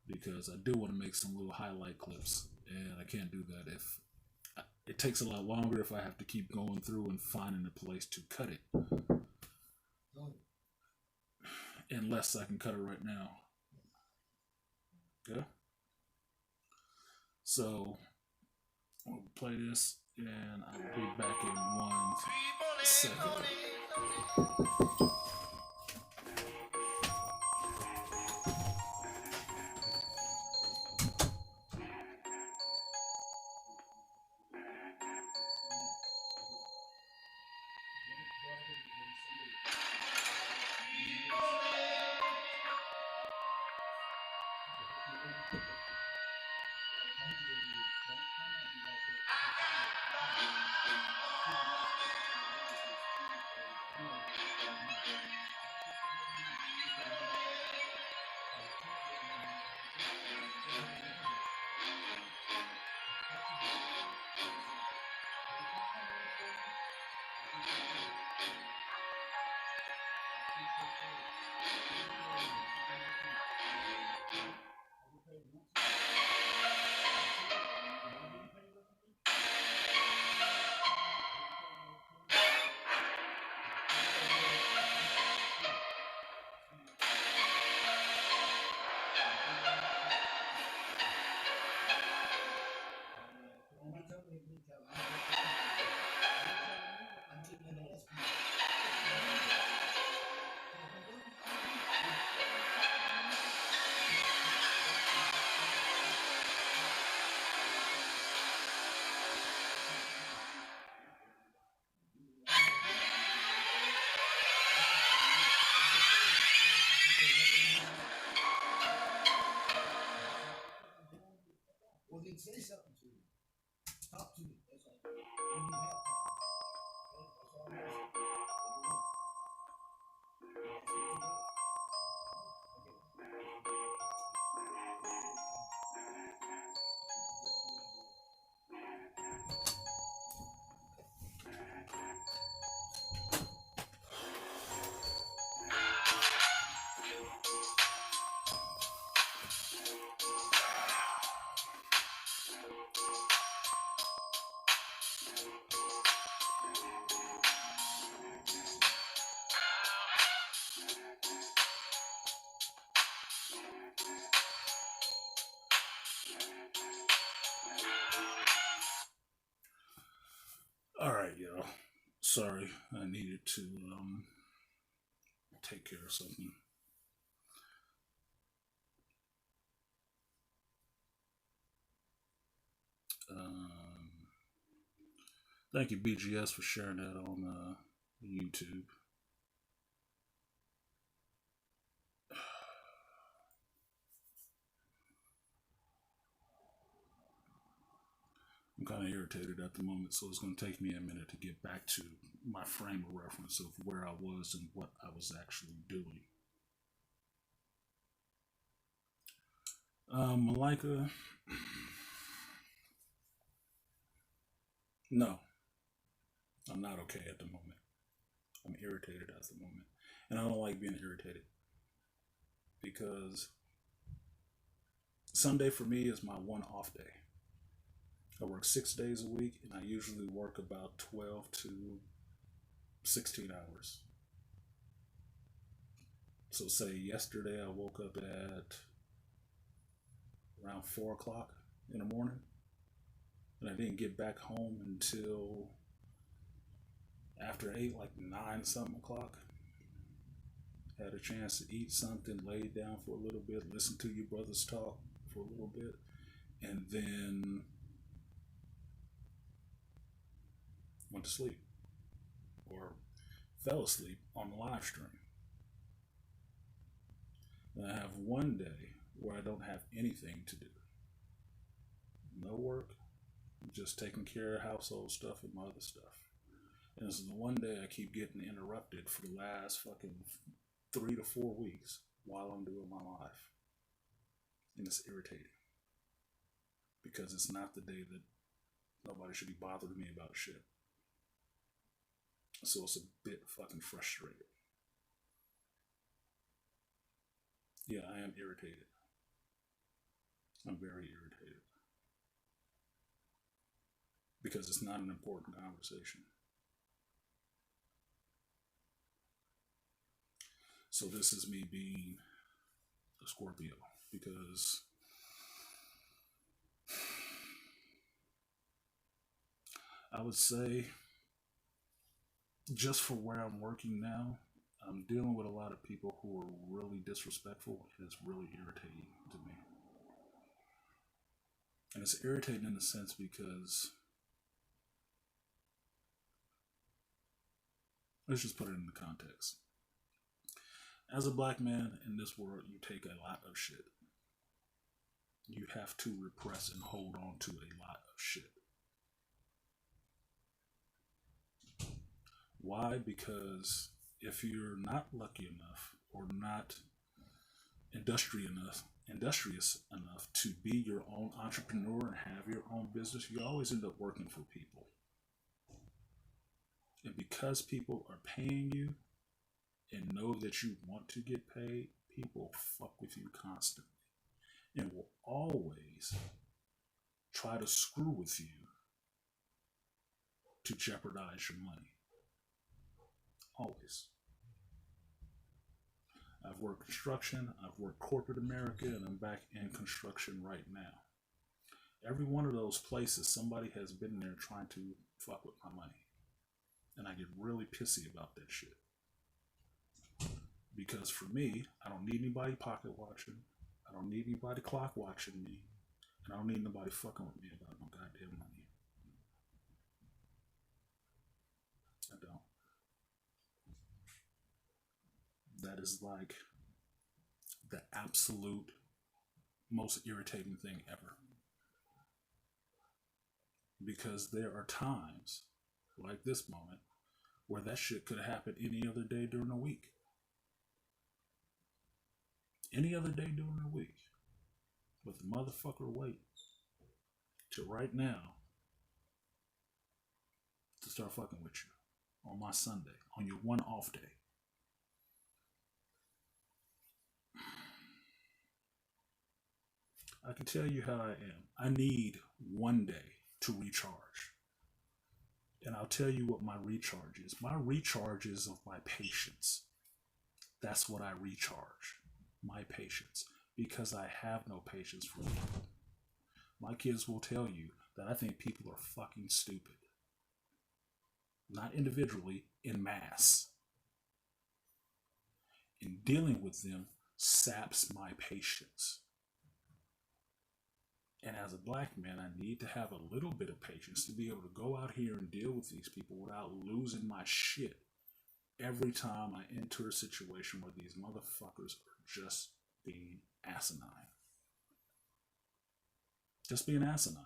because I do want to make some little highlight clips, and I can't do that if it takes a lot longer if I have to keep going through and finding a place to cut it, unless I can cut it right now. Okay, so I'll play this and I'll be back in 1 second. Well, then say something to me. Talk to me. That's all. You need help. Okay? That's all I'm asking. Okay. All right, y'all. Sorry, I needed to take care of something. Um, Thank you, BGS, for sharing that on YouTube. I'm kind of irritated at the moment, so it's going to take me a minute to get back to my frame of reference of where I was and what I was actually doing. Malika, no, I'm not okay at the moment. I'm irritated at the moment. And I don't like being irritated because Sunday for me is my one off day. I work 6 days a week and I usually work about 12 to 16 hours. So, say yesterday I woke up at around 4 o'clock in the morning and I didn't get back home until after 8, like 9 something o'clock. Had a chance to eat something, laid down for a little bit, listen to you brothers talk for a little bit, and then went to sleep or fell asleep on the live stream. And I have one day where I don't have anything to do. No work, just taking care of household stuff and my other stuff. And this is the one day I keep getting interrupted for the last fucking 3 to 4 weeks while I'm doing my live. And it's irritating. Because it's not the day that nobody should be bothering me about shit. So it's a bit fucking frustrating. Yeah, I am irritated. I'm very irritated. Because it's not an important conversation. So this is me being a Scorpio. Because I would say, just for where I'm working now, I'm dealing with a lot of people who are really disrespectful, and it's really irritating to me. And it's irritating in a sense because, let's just put it into context. As a black man in this world, you take a lot of shit. You have to repress and hold on to a lot of shit. Why? Because if you're not lucky enough or not industrious enough to be your own entrepreneur and have your own business, you always end up working for people. And because people are paying you and know that you want to get paid, people fuck with you constantly and will always try to screw with you to jeopardize your money. Always. I've worked construction, I've worked corporate America, and I'm back in construction right now. Every one of those places, somebody has been there trying to fuck with my money. And I get really pissy about that shit. Because for me, I don't need anybody pocket watching. I don't need anybody clock watching me. And I don't need nobody fucking with me about no goddamn money. I don't. That is like the absolute most irritating thing ever. Because there are times, like this moment, where that shit could have happened any other day during the week. Any other day during the week. But the motherfucker wait till right now to start fucking with you on my Sunday, on your one off day. I can tell you how I am. I need one day to recharge. And I'll tell you what my recharge is. My recharge is of my patience. That's what I recharge. My patience. Because I have no patience for people. My kids will tell you that I think people are fucking stupid. Not individually, in mass. And dealing with them saps my patience. And as a black man, I need to have a little bit of patience to be able to go out here and deal with these people without losing my shit every time I enter a situation where these motherfuckers are just being asinine. Just being asinine.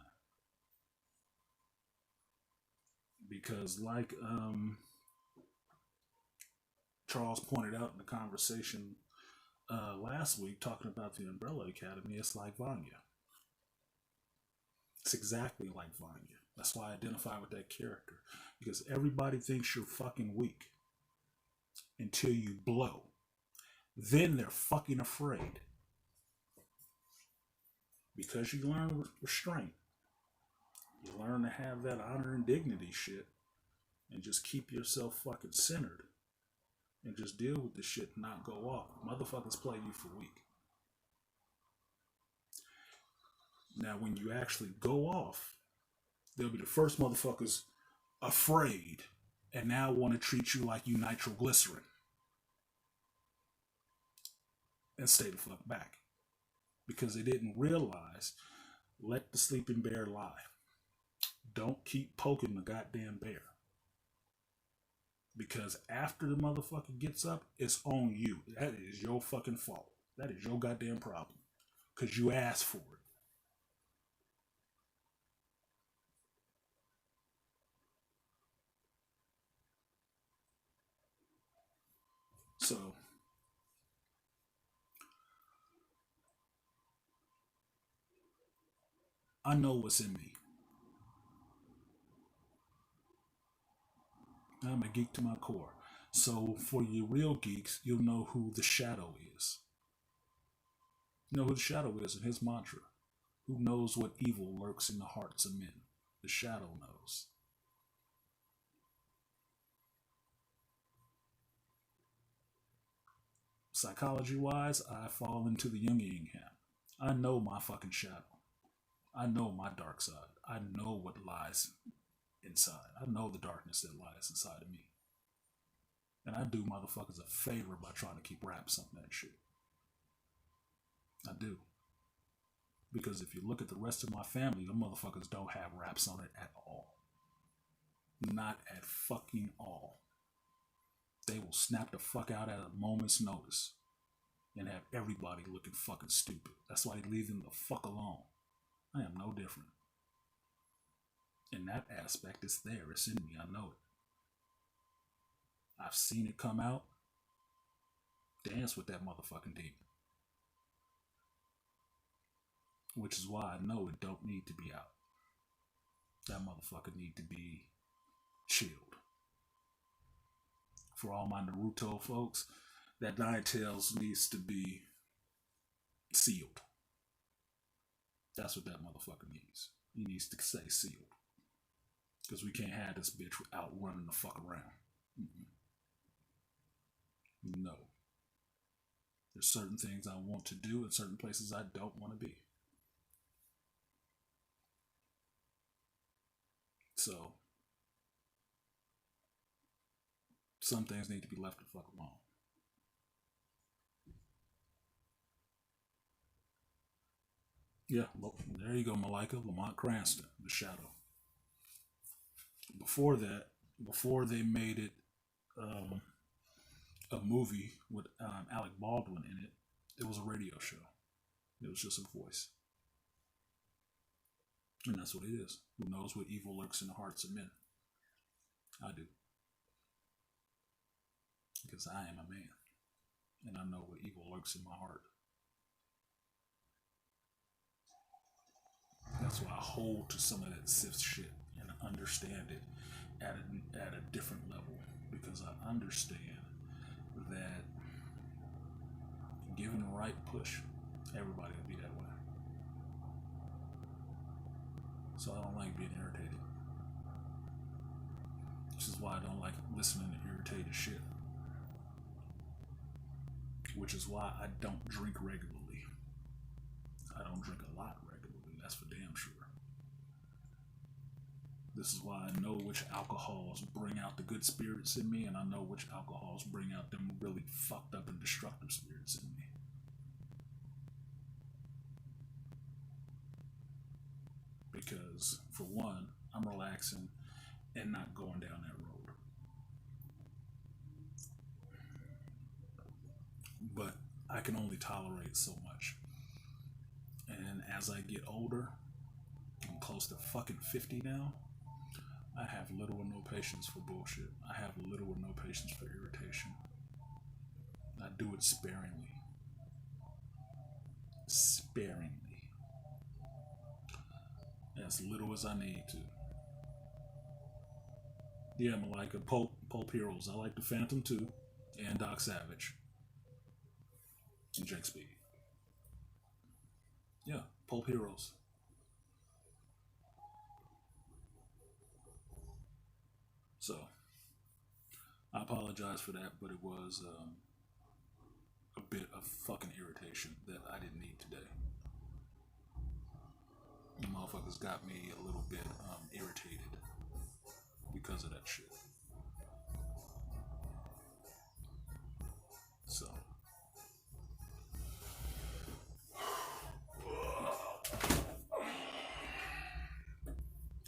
Because like Charles pointed out in the conversation last week talking about the Umbrella Academy, it's like Vanya. It's exactly like Vanya. That's why I identify with that character. Because everybody thinks you're fucking weak until you blow. Then they're fucking afraid. Because you learn restraint. You learn to have that honor and dignity shit. And just keep yourself fucking centered. And just deal with the shit and not go off. Motherfuckers play you for weak. Now, when you actually go off, they'll be the first motherfuckers afraid and now want to treat you like you nitroglycerin. And stay the fuck back. Because they didn't realize, let the sleeping bear lie. Don't keep poking the goddamn bear. Because after the motherfucker gets up, it's on you. That is your fucking fault. That is your goddamn problem. Because you asked for it. So, I know what's in me. I'm a geek to my core. So, for you real geeks, you'll know who the Shadow is. You know who the Shadow is and his mantra. Who knows what evil lurks in the hearts of men? The Shadow knows. Psychology wise, I fall into the Jungian camp. I know my fucking shadow. I know my dark side. I know what lies inside. I know the darkness that lies inside of me. And I do motherfuckers a favor by trying to keep wraps on that shit. I do. Because if you look at the rest of my family, the motherfuckers don't have wraps on it at all. Not at fucking all. They will snap the fuck out at a moment's notice and have everybody looking fucking stupid. That's why they leave them the fuck alone. I am no different. In that aspect, it's there. It's in me. I know it. I've seen it come out. Dance with that motherfucking demon. Which is why I know it don't need to be out. That motherfucker need to be chilled. For all my Naruto folks, that Nine Tails needs to be sealed. That's what that motherfucker needs. He needs to stay sealed. Because we can't have this bitch out running the fuck around. Mm-mm. No. There's certain things I want to do and certain places I don't want to be. So, some things need to be left the fuck alone. Yeah, there you go, Malika, Lamont Cranston, The Shadow. Before that, before they made it a movie with Alec Baldwin in it, it was a radio show. It was just a voice. And that's what it is. Who knows what evil lurks in the hearts of men? I do. Because I am a man. And I know what evil lurks in my heart. That's why I hold to some of that Sith shit and understand it at a different level. Because I understand that given the right push, everybody will be that way. So I don't like being irritated. Which is why I don't like listening to irritated shit. Which is why I don't drink regularly. I don't drink a lot regularly, that's for damn sure. This is why I know which alcohols bring out the good spirits in me, and I know which alcohols bring out them really fucked up and destructive spirits in me. Because, for one, I'm relaxing and not going down that road. But I can only tolerate so much. And as I get older, I'm close to fucking 50 now, I have little or no patience for bullshit. I have little or no patience for irritation. I do it sparingly. Sparingly. As little as I need to. Yeah, I'm like a Pulp Heroes. I like the Phantom 2 and Doc Savage. And Jake Speed. Yeah, Pulp Heroes. So, I apologize for that, but it was a bit of fucking irritation that I didn't need today. The motherfuckers got me a little bit irritated because of that shit. So,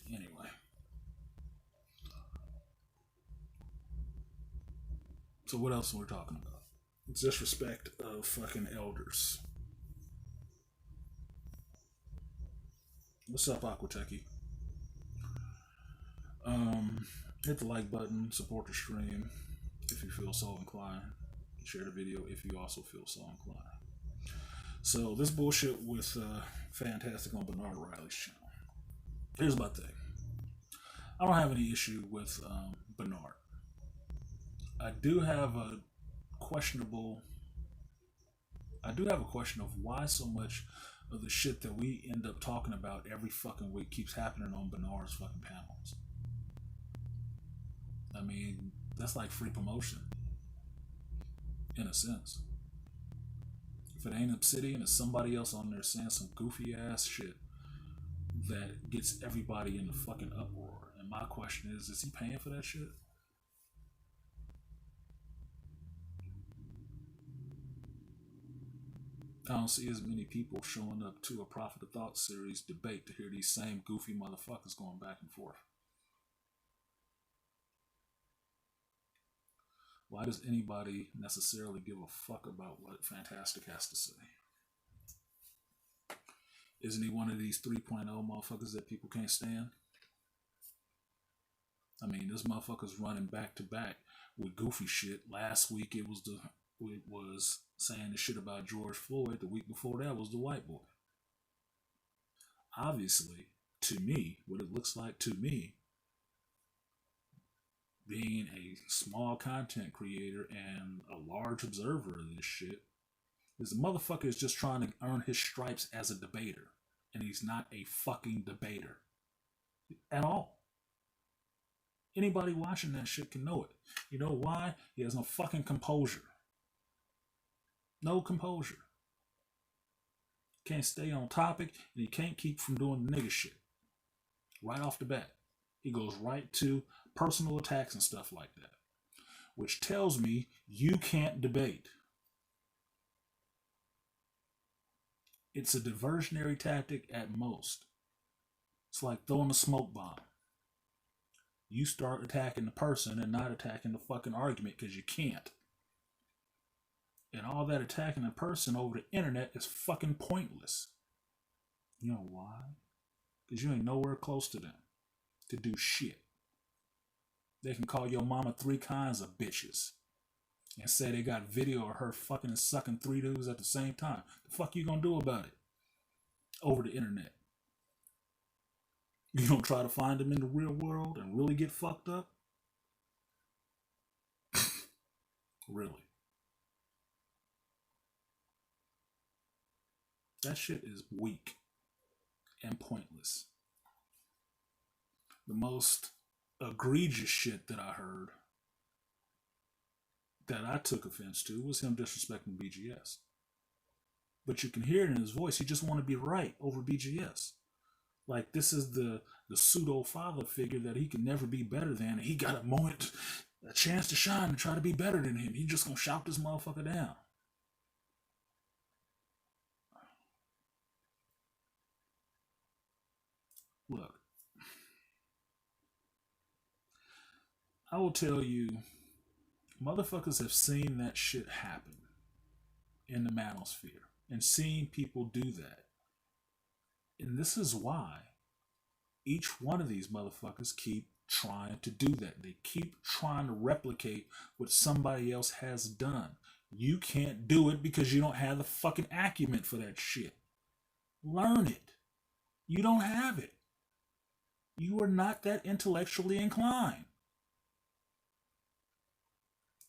anyway. So what else are we talking about? Disrespect of fucking elders. What's up, Aquatechie? Hit the like button, support the stream if you feel so inclined. Share the video if you also feel so inclined. So this bullshit with Fantastic on Bernard Riley's channel. Here's my thing. I don't have any issue with Bernard. I do have a questionable. I do have a question of why so much of the shit that we end up talking about every fucking week keeps happening on Bernard's fucking panels. I mean, that's like free promotion, in a sense. If it ain't Obsidian, it's somebody else on there saying some goofy ass shit that gets everybody in the fucking uproar. And my question is he paying for that shit? I don't see as many people showing up to a Prophet of Thought series debate to hear these same goofy motherfuckers going back and forth. Why does anybody necessarily give a fuck about what Fantastic has to say? Isn't he one of these 3.0 motherfuckers that people can't stand? I mean, this motherfucker's running back to back with goofy shit. Last week it was saying the shit about George Floyd. The week before that was the white boy. Obviously, to me, what it looks like to me, being a small content creator and a large observer of this shit, is the motherfucker is just trying to earn his stripes as a debater. And he's not a fucking debater. At all. Anybody watching that shit can know it. You know why? He has no fucking composure. No composure. Can't stay on topic, and he can't keep from doing the nigga shit. Right off the bat. He goes right to personal attacks and stuff like that. Which tells me you can't debate. It's a diversionary tactic at most. It's like throwing a smoke bomb. You start attacking the person and not attacking the fucking argument because you can't. And all that attacking the person over the internet is fucking pointless. You know why? Because you ain't nowhere close to them to do shit. They can call your mama 3 kinds of bitches and say they got video of her fucking and sucking 3 dudes at the same time. The fuck you gonna do about it? Over the internet. You don't try to find them in the real world and really get fucked up? Really? That shit is weak and pointless. The most egregious shit that I heard that I took offense to was him disrespecting BGS. But you can hear it in his voice. He just want to be right over BGS. Like this is the pseudo father figure that he can never be better than. And he got a chance to shine and try to be better than him. He just gonna shout this motherfucker down. Look, I will tell you, motherfuckers have seen that shit happen in the manosphere and seen people do that. And this is why each one of these motherfuckers keep trying to do that. They keep trying to replicate what somebody else has done. You can't do it because you don't have the fucking acumen for that shit. Learn it. You don't have it. You are not that intellectually inclined.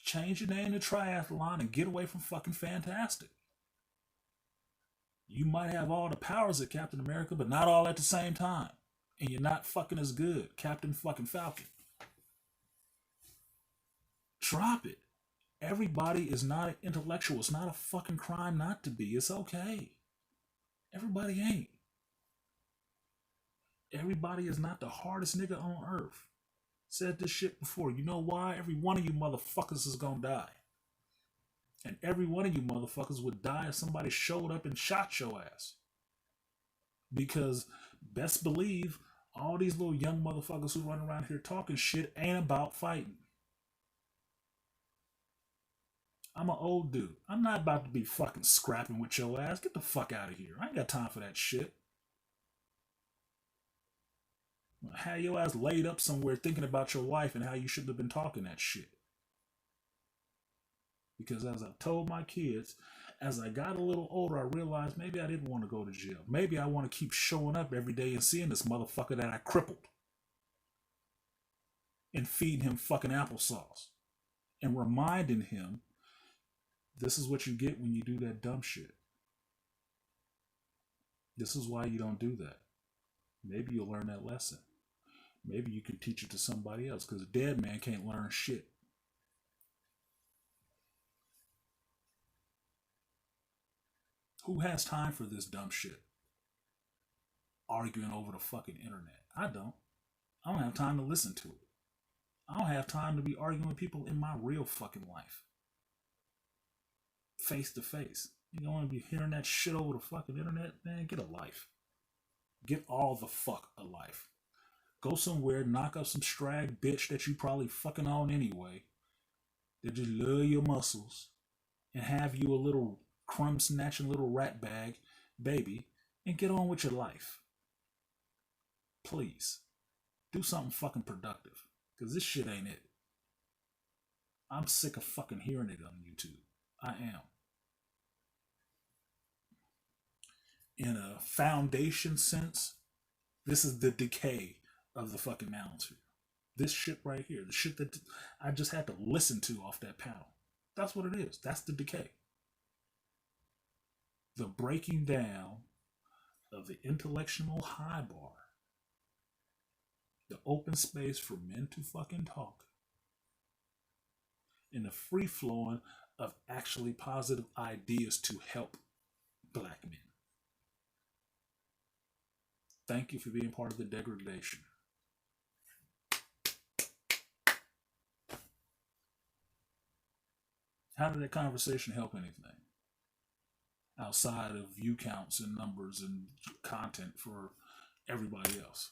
Change your name to Triathlon and get away from fucking Fantastic. You might have all the powers of Captain America, but not all at the same time. And you're not fucking as good, Captain fucking Falcon. Drop it. Everybody is not an intellectual. It's not a fucking crime not to be. It's okay. Everybody ain't. Everybody is not the hardest nigga on earth. Said this shit before. You know why? Every one of you motherfuckers is gonna die. And every one of you motherfuckers would die if somebody showed up and shot your ass. Because best believe all these little young motherfuckers who run around here talking shit ain't about fighting. I'm an old dude. I'm not about to be fucking scrapping with your ass. Get the fuck out of here. I ain't got time for that shit. Have your ass laid up somewhere thinking about your wife and how you shouldn't have been talking that shit. Because as I told my kids, as I got a little older, I realized maybe I didn't want to go to jail. Maybe I want to keep showing up every day and seeing this motherfucker that I crippled. And feeding him fucking applesauce. And reminding him, this is what you get when you do that dumb shit. This is why you don't do that. Maybe you'll learn that lesson. Maybe you can teach it to somebody else, because a dead man can't learn shit. Who has time for this dumb shit? Arguing over the fucking internet. I don't have time to listen to it. I don't have time to be arguing with people in my real fucking life. Face to face. You don't want to be hearing that shit over the fucking internet? Man, get a life. Get all the fuck a life. Go somewhere, knock up some strag bitch that you probably fucking on anyway, that just love your muscles, and have you a little crumb snatching little rat bag baby, and get on with your life. Please. Do something fucking productive. Because this shit ain't it. I'm sick of fucking hearing it on YouTube. I am. In a foundation sense, this is the decay of the fucking manosphere. This shit right here, the shit that I just had to listen to off that panel. That's what it is. That's the decay. The breaking down of the intellectual high bar. The open space for men to fucking talk. And the free flowing of actually positive ideas to help black men. Thank you for being part of the degradation. How did that conversation help anything? Outside of view counts and numbers and content for everybody else.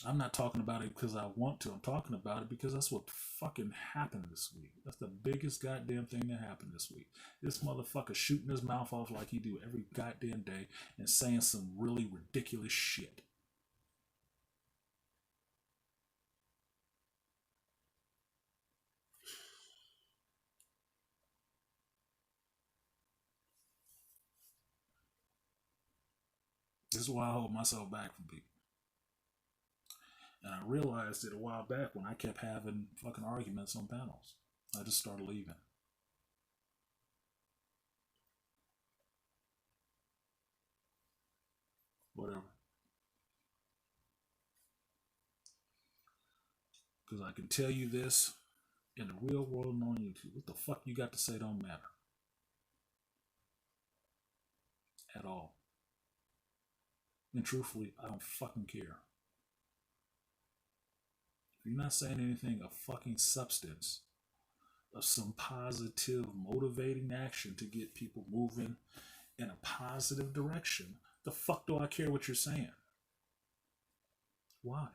I'm not talking about it because I want to. I'm talking about it because that's what fucking happened this week. That's the biggest goddamn thing that happened this week. This motherfucker shooting his mouth off like he do every goddamn day and saying some really ridiculous shit. This is why I hold myself back from people. And I realized it a while back when I kept having fucking arguments on panels. I just started leaving. Whatever. Because I can tell you this, in the real world and on YouTube, what the fuck you got to say don't matter. At all. And truthfully, I don't fucking care. If you're not saying anything of fucking substance, of some positive, motivating action to get people moving in a positive direction, the fuck do I care what you're saying? Why?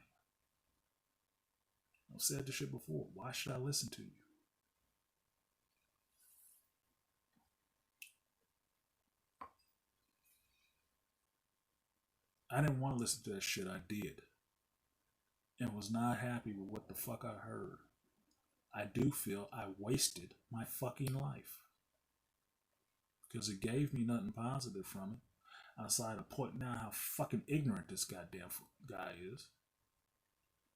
I've said this shit before. Why should I listen to you? I didn't want to listen to that shit. I did. And was not happy with what the fuck I heard. I do feel I wasted my fucking life. Because it gave me nothing positive from it. Outside of pointing out how fucking ignorant this goddamn guy is.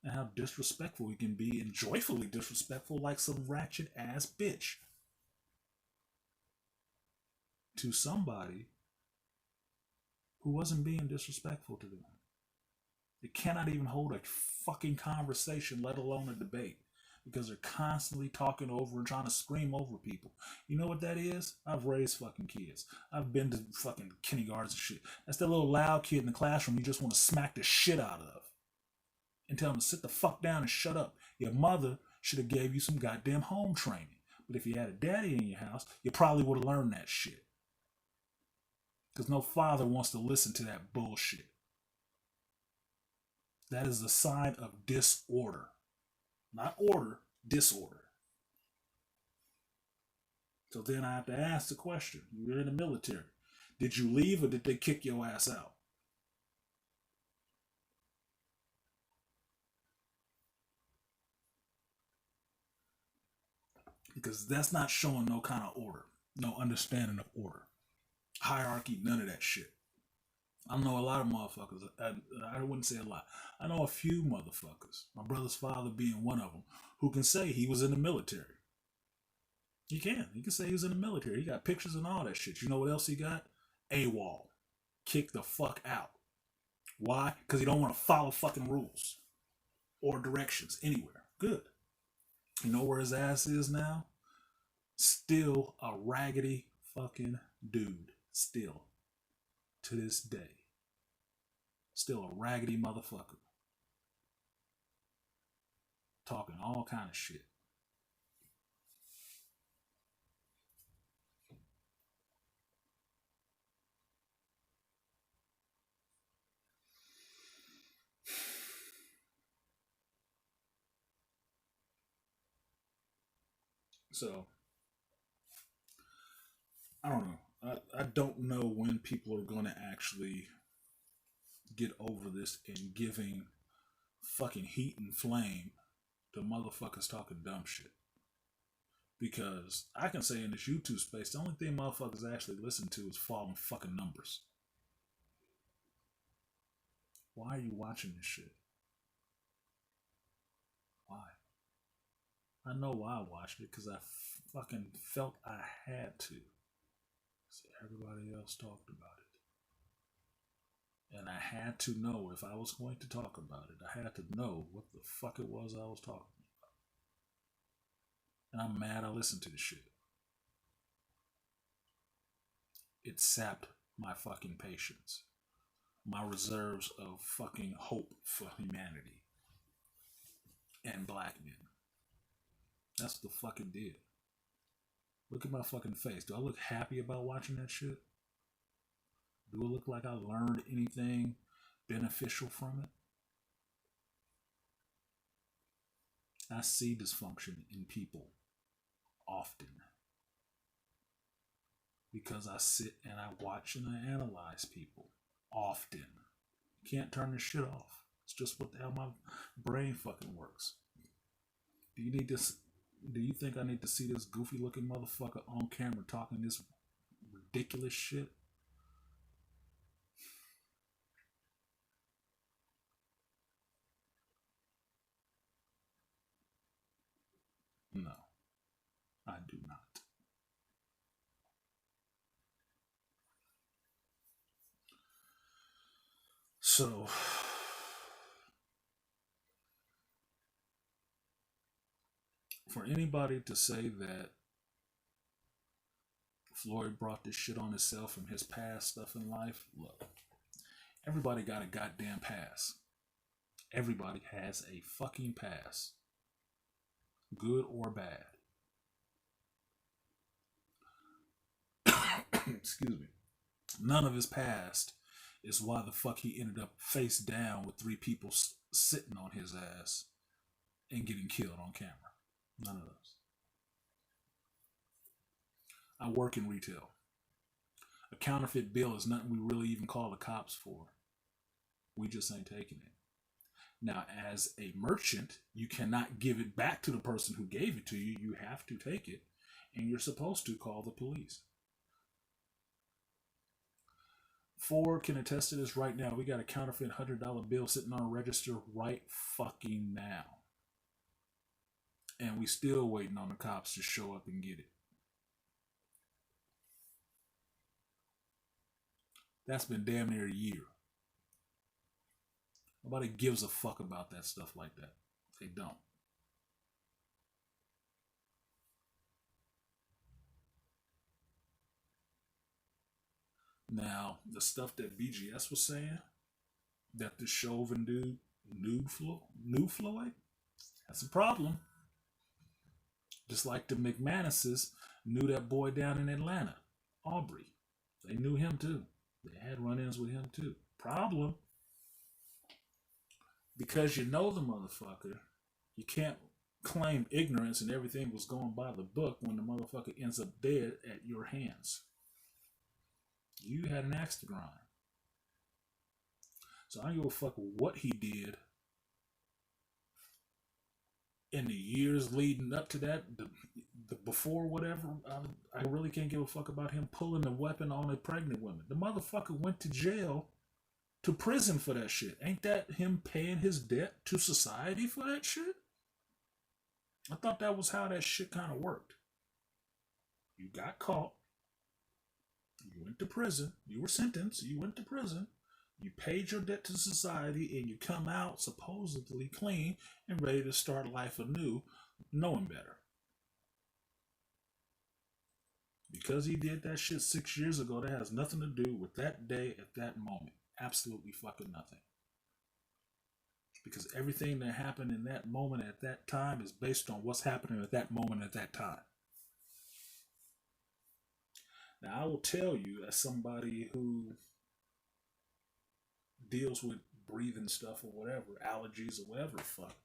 And how disrespectful he can be. And joyfully disrespectful like some ratchet ass bitch. To somebody who wasn't being disrespectful to them. They cannot even hold a fucking conversation, let alone a debate, because they're constantly talking over and trying to scream over people. You know what that is? I've raised fucking kids. I've been to fucking kindergartens and shit. That's that little loud kid in the classroom you just want to smack the shit out of and tell them to sit the fuck down and shut up. Your mother should have gave you some goddamn home training. But if you had a daddy in your house, you probably would have learned that shit. Because no father wants to listen to that bullshit. That is a sign of disorder. Not order, disorder. So then I have to ask the question. You're in the military. Did you leave or did they kick your ass out? Because that's not showing no kind of order. No understanding of order. Hierarchy, none of that shit. I know a lot of motherfuckers. I wouldn't say a lot. I know a few motherfuckers. My brother's father being one of them, who can say he was in the military. He can. He can say he was in the military. He got pictures and all that shit. You know what else he got? AWOL. Kick the fuck out. Why? Because he don't want to follow fucking rules or directions anywhere. Good. You know where his ass is now? Still a raggedy fucking dude. Still. To this day. Still a raggedy motherfucker. Talking all kind of shit. So, I don't know. I don't know when people are going to actually get over this and giving fucking heat and flame to motherfuckers talking dumb shit. Because I can say in this YouTube space, the only thing motherfuckers actually listen to is falling fucking numbers. Why are you watching this shit? Why? I know why I watched it, because I fucking felt I had to. So everybody else talked about it. And I had to know if I was going to talk about it. I had to know what the fuck it was I was talking about. And I'm mad I listened to this shit. It sapped my fucking patience. My reserves of fucking hope for humanity. And black men. That's what the fuck it did. Look at my fucking face. Do I look happy about watching that shit? Do it look like I learned anything beneficial from it? I see dysfunction in people often. Because I sit and I watch and I analyze people often. Can't turn this shit off. It's just what the hell my brain fucking works. Do you think I need to see this goofy looking motherfucker on camera talking this ridiculous shit? No, I do not. So, for anybody to say that Floyd brought this shit on himself from his past stuff in life, look, everybody got a goddamn past. Everybody has a fucking past, good or bad. Excuse me. None of his past is why the fuck he ended up face down with 3 people sitting on his ass and getting killed on camera. None of those. I work in retail. A counterfeit bill is nothing we really even call the cops for. We just ain't taking it. Now, as a merchant, you cannot give it back to the person who gave it to you. You have to take it, and you're supposed to call the police. Ford can attest to this right now. We got a counterfeit $100 bill sitting on a register right fucking now. And we still waiting on the cops to show up and get it. That's been damn near a year. Nobody gives a fuck about that stuff like that. They don't. Now, the stuff that BGS was saying, that the Chauvin dude knew Floyd, that's a problem. Just like the McManuses knew that boy down in Atlanta, Aubrey. They knew him too. They had run-ins with him too. Problem. Because you know the motherfucker, you can't claim ignorance and everything was going by the book when the motherfucker ends up dead at your hands. You had an axe to grind. So I don't give a fuck what he did in the years leading up to that, the before whatever. I really can't give a fuck about him pulling a weapon on a pregnant woman. The motherfucker went to jail, to prison for that shit. Ain't that him paying his debt to society for that shit? I thought that was how that shit kind of worked. You got caught. You went to prison. You were sentenced. You went to prison. You paid your debt to society and you come out supposedly clean and ready to start life anew, knowing better. Because he did that shit 6 years ago, that has nothing to do with that day at that moment. Absolutely fucking nothing. Because everything that happened in that moment at that time is based on what's happening at that moment at that time. Now, I will tell you, as somebody who deals with breathing stuff or whatever, allergies or whatever the fuck,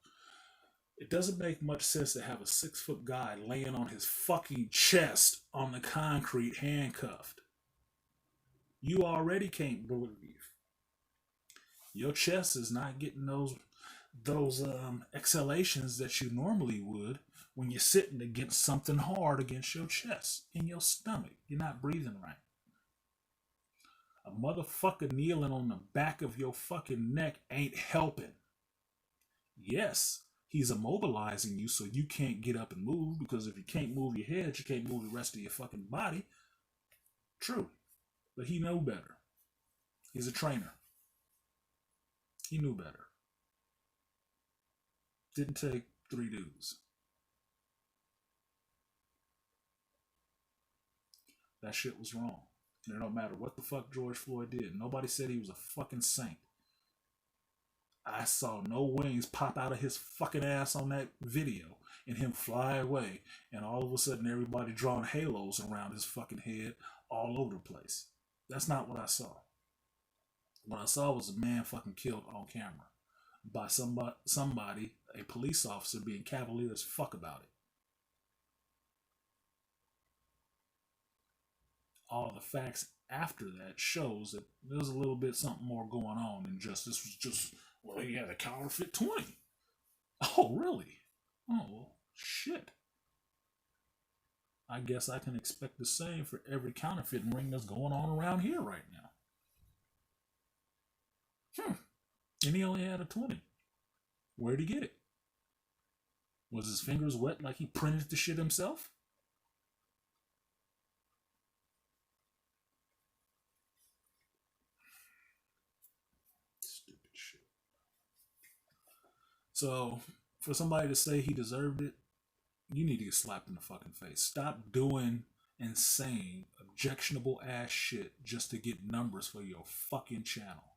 it doesn't make much sense to have a 6-foot guy laying on his fucking chest on the concrete handcuffed. You already can't breathe. Your chest is not getting those exhalations that you normally would when you're sitting against something hard against your chest, in your stomach. You're not breathing right. A motherfucker kneeling on the back of your fucking neck ain't helping. Yes, he's immobilizing you so you can't get up and move, because if you can't move your head, you can't move the rest of your fucking body. True. But he knew better. He's a trainer. He knew better. Didn't take 3 dudes. That shit was wrong. And it don't matter what the fuck George Floyd did. Nobody said he was a fucking saint. I saw no wings pop out of his fucking ass on that video and him fly away, and all of a sudden everybody drawing halos around his fucking head all over the place. That's not what I saw. What I saw was a man fucking killed on camera by somebody, a police officer, being cavalier as fuck about it. All the facts after that shows that there's a little bit something more going on than just, this was just, well, he had a counterfeit 20. Oh, really? Oh, well, shit. I guess I can expect the same for every counterfeiting ring that's going on around here right now. And he only had a 20. Where'd he get it? Was his fingers wet like he printed the shit himself? Stupid shit. So, for somebody to say he deserved it, You need to get slapped in the fucking face. Stop doing and saying objectionable ass shit just to get numbers for your fucking channel.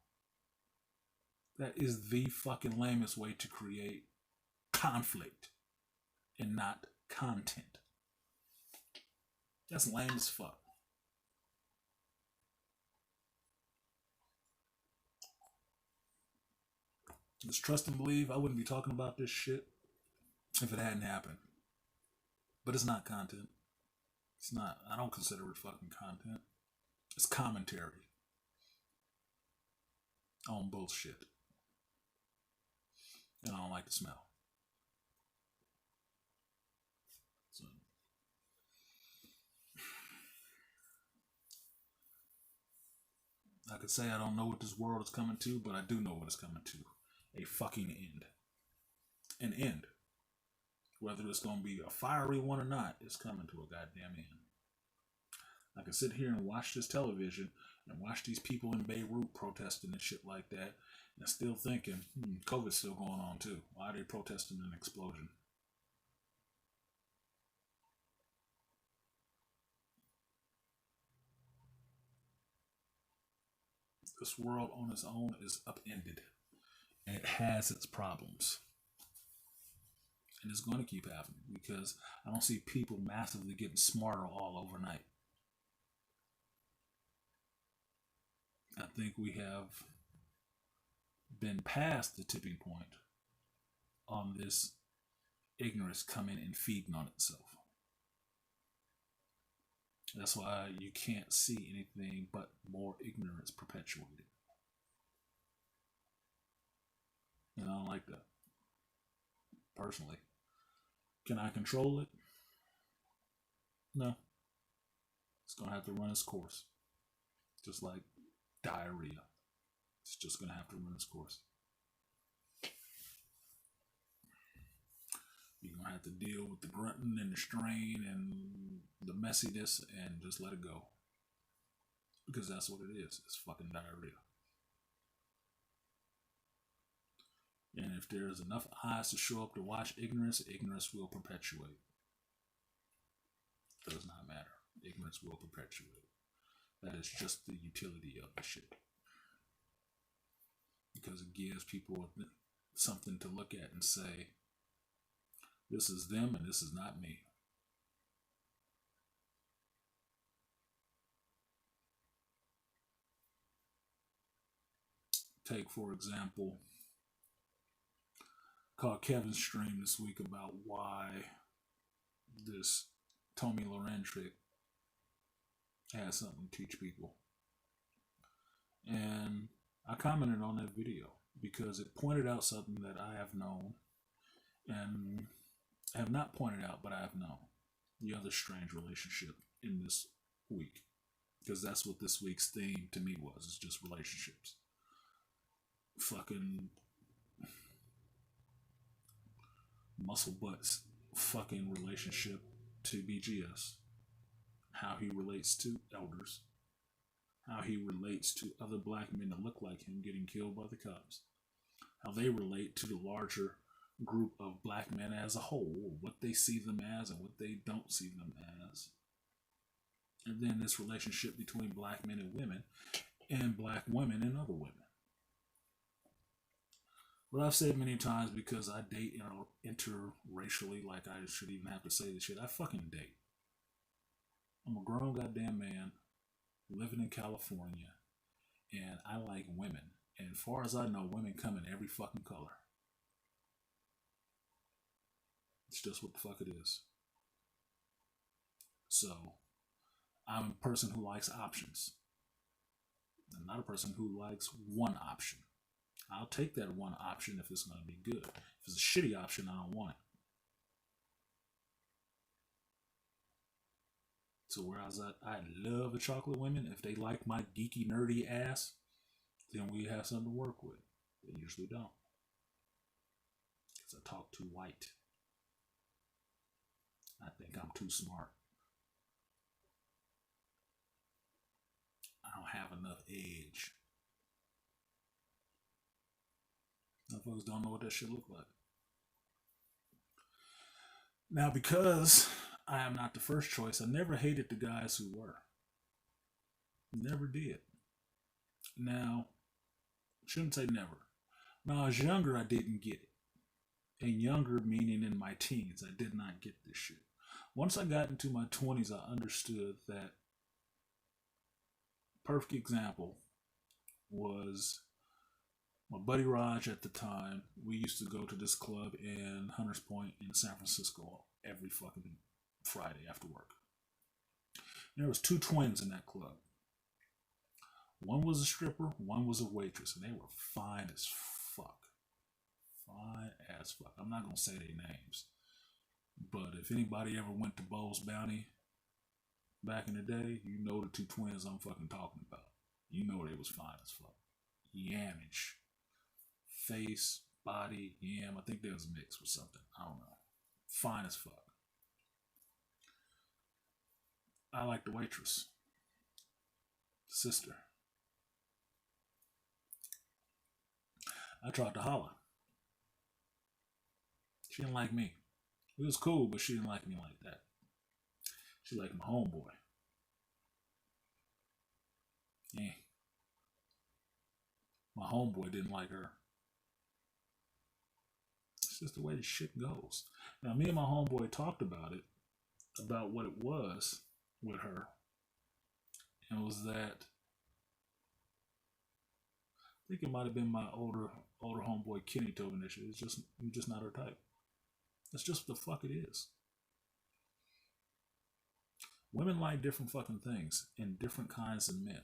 That is the fucking lamest way to create conflict and not content. That's lame as fuck. Just trust and believe I wouldn't be talking about this shit if it hadn't happened. But it's not content. It's not. I don't consider it fucking content. It's commentary on bullshit. And I don't like the smell. So, I could say I don't know what this world is coming to, but I do know what it's coming to. A fucking end. An end. Whether it's going to be a fiery one or not, it's coming to a goddamn end. I can sit here and watch this television and watch these people in Beirut protesting and shit like that and still thinking, COVID's still going on too. Why are they protesting an explosion? This world on its own is upended. And it has its problems. And it's going to keep happening because I don't see people massively getting smarter all overnight. I think we have been past the tipping point on this ignorance coming and feeding on itself. That's why you can't see anything but more ignorance perpetuated. And I don't like that. Personally. Can I control it? No. It's going to have to run its course. Just like diarrhea. It's just going to have to run its course. You're going to have to deal with the grunting and the strain and the messiness and just let it go. Because that's what it is. It's fucking diarrhea. And if there's enough eyes to show up to watch ignorance, ignorance will perpetuate. It does not matter. Ignorance will perpetuate. That is just the utility of the shit. Because it gives people something to look at and say, this is them and this is not me. Take, for example, caught Kevin's stream this week about why this Tommy Loren trick has something to teach people. And I commented on that video because it pointed out something that I have known and have not pointed out, but I have known. The other strange relationship in this week. Because that's what this week's theme to me was. It's just relationships. Fucking muscle butts fucking relationship to BGS. How he relates to elders. How he relates to other black men that look like him getting killed by the cops. How they relate to the larger group of black men as a whole. What they see them as and what they don't see them as. And then this relationship between black men and women. And black women and other women. But I've said many times because I date interracially, like I should even have to say this shit. I fucking date. I'm a grown goddamn man living in California, and I like women. And as far as I know, women come in every fucking color. It's just what the fuck it is. So, I'm a person who likes options. I'm not a person who likes one option. I'll take that one option if it's going to be good. If it's a shitty option, I don't want it. So whereas I love the chocolate women, if they like my geeky, nerdy ass, then we have something to work with. They usually don't. Because I talk too white. I think I'm too smart. I don't have enough edge. Motherfuckers don't know what that shit look like. Now, because I am not the first choice, I never hated the guys who were. Never did. Now, shouldn't say never. When I was younger, I didn't get it. And younger meaning in my teens, I did not get this shit. Once I got into my 20s, I understood that perfect example was my buddy Raj at the time. We used to go to this club in Hunters Point in San Francisco every fucking Friday after work. And there was two twins in that club. One was a stripper, one was a waitress, and they were fine as fuck. Fine as fuck. I'm not gonna say their names, but if anybody ever went to Bowles Bounty back in the day, you know the two twins I'm fucking talking about. You know they was fine as fuck. Yamage. Face, body, yam. I think there was a mix with something. I don't know. Fine as fuck. I like the waitress. Sister. I tried to holler. She didn't like me. It was cool, but she didn't like me like that. She liked my homeboy. Yeah. My homeboy didn't like her. It's just the way the shit goes. Now, me and my homeboy talked about it, about what it was with her. And it was that I think it might have been my older homeboy Kenny told me this shit. It's just you're just not her type. That's just what the fuck it is. Women like different fucking things and different kinds of men.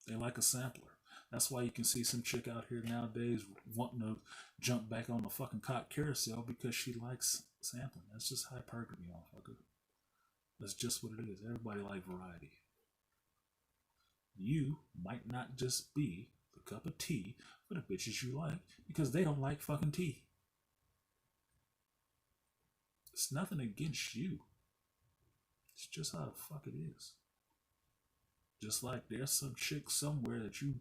They like a sampler. That's why you can see some chick out here nowadays wanting to jump back on the fucking cock carousel because she likes sampling. That's just hypergamy, motherfucker. That's just what it is. Everybody like variety. You might not just be the cup of tea for the bitches you like because they don't like fucking tea. It's nothing against you. It's just how the fuck it is. Just like there's some chick somewhere that you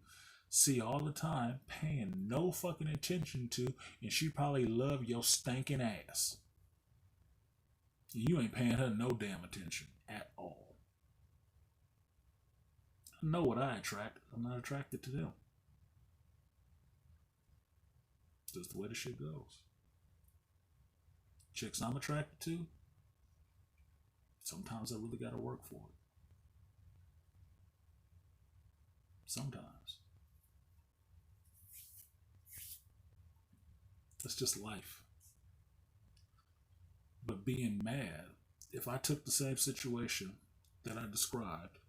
see all the time paying no fucking attention to, and she probably love your stinking ass. You ain't paying her no damn attention at all. I know what I attract. I'm not attracted to them. Just the way the shit goes. Chicks I'm attracted to, sometimes I really gotta work for it. Sometimes. That's just life. But being mad, if I took the same situation that I described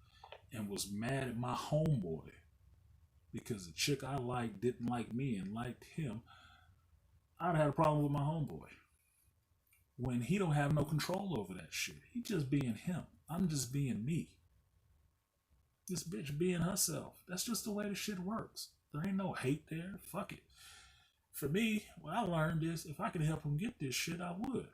and was mad at my homeboy because the chick I liked didn't like me and liked him, I'd have had a problem with my homeboy. When he don't have no control over that shit. He just being him. I'm just being me. This bitch being herself. That's just the way the shit works. There ain't no hate there. Fuck it. For me, what I learned is if I could help him get this shit, I would.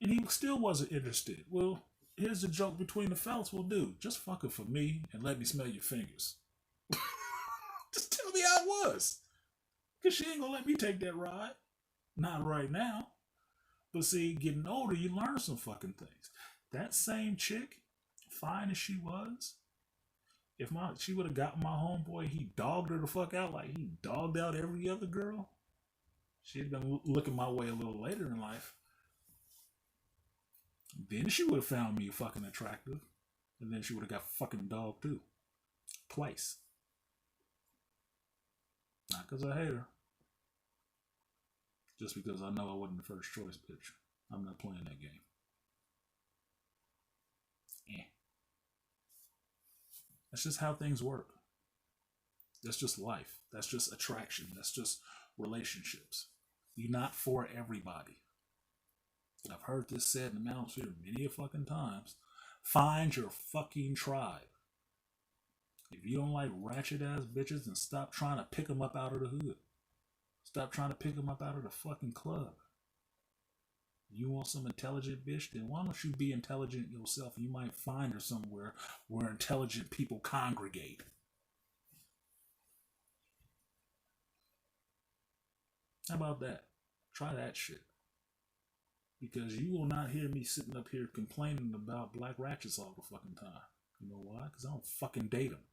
And he still wasn't interested. Well, here's the joke between the fellas. Well, dude, just fuck it for me and let me smell your fingers. Just tell me how it was. Because she ain't going to let me take that ride. Not right now. But see, getting older, you learn some fucking things. That same chick, fine as she was, if she would have gotten my homeboy, he dogged her the fuck out like he dogged out every other girl. She'd been looking my way a little later in life. Then she would have found me fucking attractive. And then she would have got fucking dogged too. Twice. Not because I hate her. Just because I know I wasn't the first choice, bitch. I'm not playing that game. That's just how things work. That's just life. That's just attraction. That's just relationships. You're not for everybody. I've heard this said in the manosphere many a fucking times. Find your fucking tribe. If you don't like ratchet ass bitches, then stop trying to pick them up out of the hood. Stop trying to pick them up out of the fucking club. You want some intelligent bitch? Then why don't you be intelligent yourself? You might find her somewhere where intelligent people congregate. How about that? Try that shit. Because you will not hear me sitting up here complaining about black ratchets all the fucking time. You know why? Because I don't fucking date them.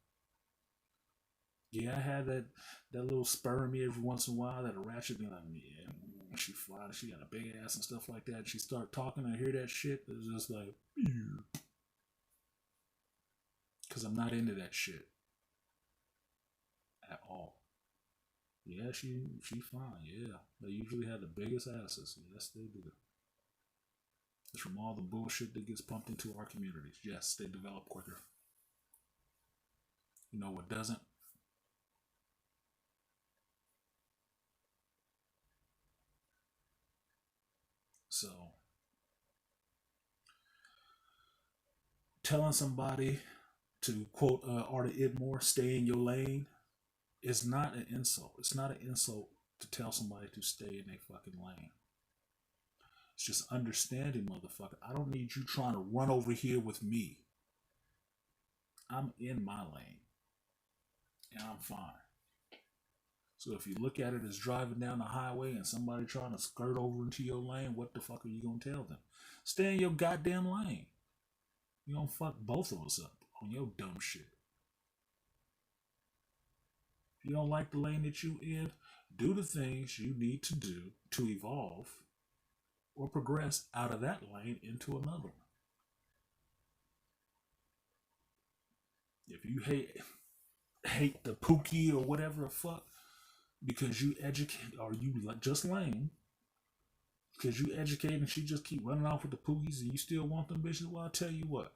Yeah, I had that little spur in me every once in a while that a ratchet be like, yeah, she fine, she got a big ass and stuff like that. And she start talking, I hear that shit. It's just like, because I'm not into that shit at all. Yeah, she fine. Yeah, they usually have the biggest asses. Yes, they do. It's from all the bullshit that gets pumped into our communities. Yes, they develop quicker. You know what doesn't? So, telling somebody to quote Artie Idmore, stay in your lane, is not an insult. It's not an insult to tell somebody to stay in their fucking lane. It's just understanding, motherfucker. I don't need you trying to run over here with me. I'm in my lane, and I'm fine. So if you look at it as driving down the highway and somebody trying to skirt over into your lane, what the fuck are you gonna tell them? Stay in your goddamn lane. You gonna fuck both of us up on your dumb shit. If you don't like the lane that you in, do the things you need to do to evolve or progress out of that lane into another one. If you hate the pookie or whatever the fuck because you educate or you just lame because you educate and she just keep running off with the pookies and you still want them bitches, well, I'll tell you what.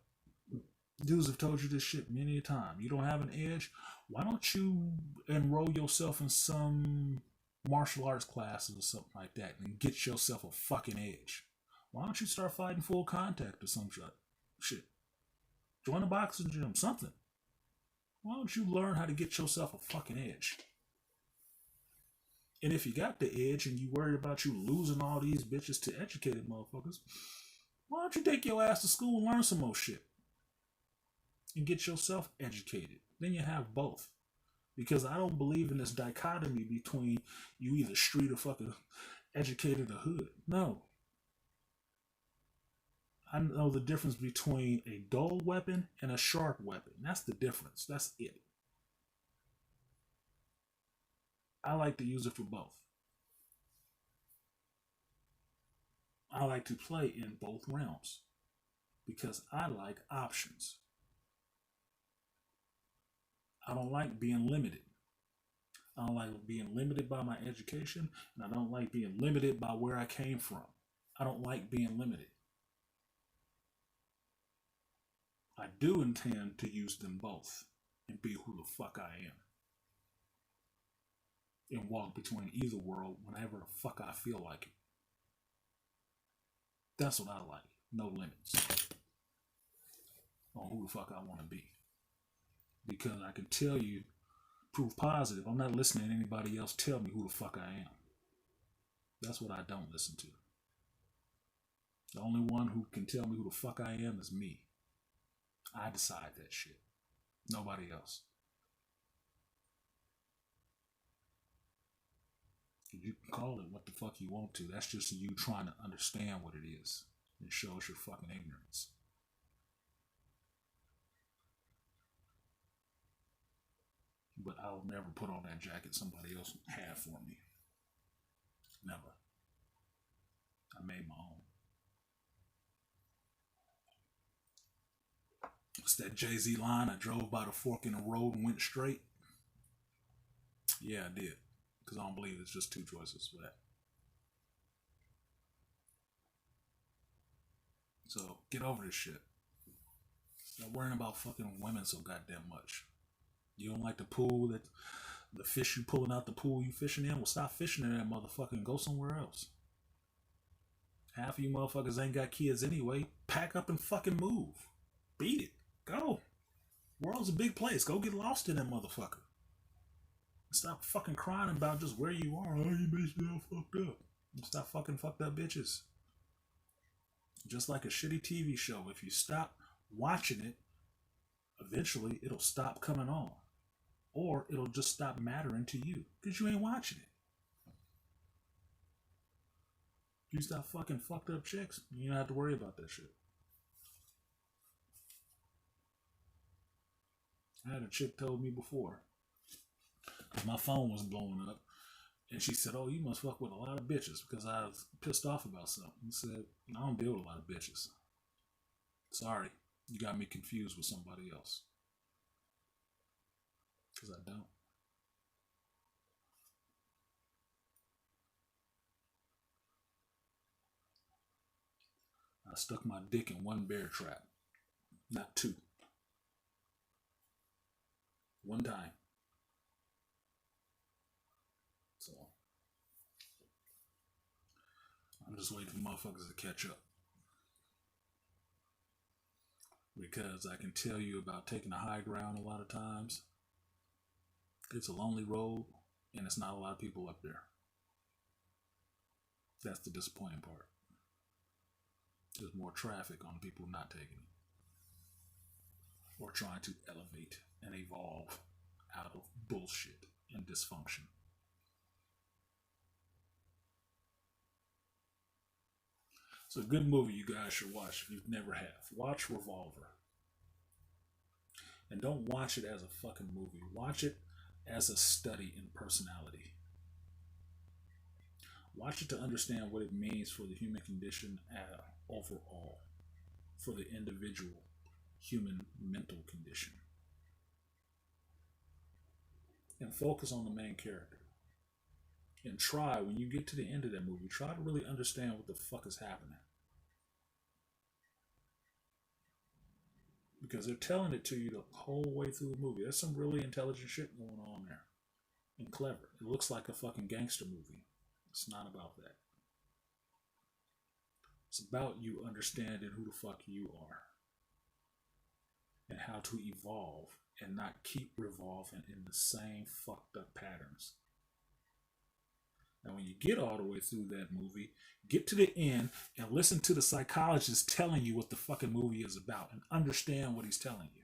Dudes have told you this shit many a time. You don't have an edge. Why don't you enroll yourself in some martial arts classes or something like that and get yourself a fucking edge? Why don't you start fighting full contact or some shit? Join a boxing gym, something. Why don't you learn how to get yourself a fucking edge? And if you got the edge and you worried about you losing all these bitches to educated motherfuckers, why don't you take your ass to school and learn some more shit? And get yourself educated. Then you have both. Because I don't believe in this dichotomy between you either street or fucking educated or hood. No. I know the difference between a dull weapon and a sharp weapon. That's the difference. That's it. I like to use it for both. I like to play in both realms because I like options. I don't like being limited. I don't like being limited by my education, and I don't like being limited by where I came from. I don't like being limited. I do intend to use them both and be who the fuck I am. And walk between either world whenever the fuck I feel like it. That's what I like. No limits on who the fuck I want to be. Because I can tell you, proof positive, I'm not listening to anybody else tell me who the fuck I am. That's what I don't listen to. The only one who can tell me who the fuck I am is me. I decide that shit. Nobody else. You can call it what the fuck you want to. That's just you trying to understand what it is. It shows your fucking ignorance. But I'll never put on that jacket somebody else had for me. Never. I made my own. It's that Jay-Z line, I drove by the fork in the road and went straight. Yeah, I did. Because I don't believe it's just two choices for that. So, get over this shit. Stop worrying about fucking women so goddamn much. You don't like the pool, that the fish you pulling out the pool you fishing in? Well, stop fishing in that motherfucker and go somewhere else. Half of you motherfuckers ain't got kids anyway. Pack up and fucking move. Beat it. Go. World's a big place. Go get lost in that motherfucker. Stop fucking crying about just where you are. Oh, you bitch all fucked up. Stop fucking fucked up bitches. Just like a shitty TV show. If you stop watching it, eventually it'll stop coming on. Or it'll just stop mattering to you. Because you ain't watching it. You stop fucking fucked up chicks, you don't have to worry about that shit. I had a chick told me before, my phone was blowing up, and she said, "Oh, you must fuck with a lot of bitches," because I was pissed off about something. I said, "I don't deal with a lot of bitches. Sorry, you got me confused with somebody else." Because I don't. I stuck my dick in one bear trap, not two. One time. So I'm just waiting for motherfuckers to catch up. Because I can tell you about taking a high ground a lot of times. It's a lonely road, and it's not a lot of people up there. That's the disappointing part. There's more traffic on the people not taking it. Or trying to elevate and evolve out of bullshit and dysfunction. It's a good movie you guys should watch if you never have. Watch Revolver. And don't watch it as a fucking movie. Watch it as a study in personality. Watch it to understand what it means for the human condition overall, for the individual human mental condition. And focus on the main character. And try, when you get to the end of that movie, try to really understand what the fuck is happening. Because they're telling it to you the whole way through the movie. There's some really intelligent shit going on there. And clever. It looks like a fucking gangster movie. It's not about that. It's about you understanding who the fuck you are. And how to evolve and not keep revolving in the same fucked up patterns. Now, when you get all the way through that movie, get to the end and listen to the psychologist telling you what the fucking movie is about and understand what he's telling you.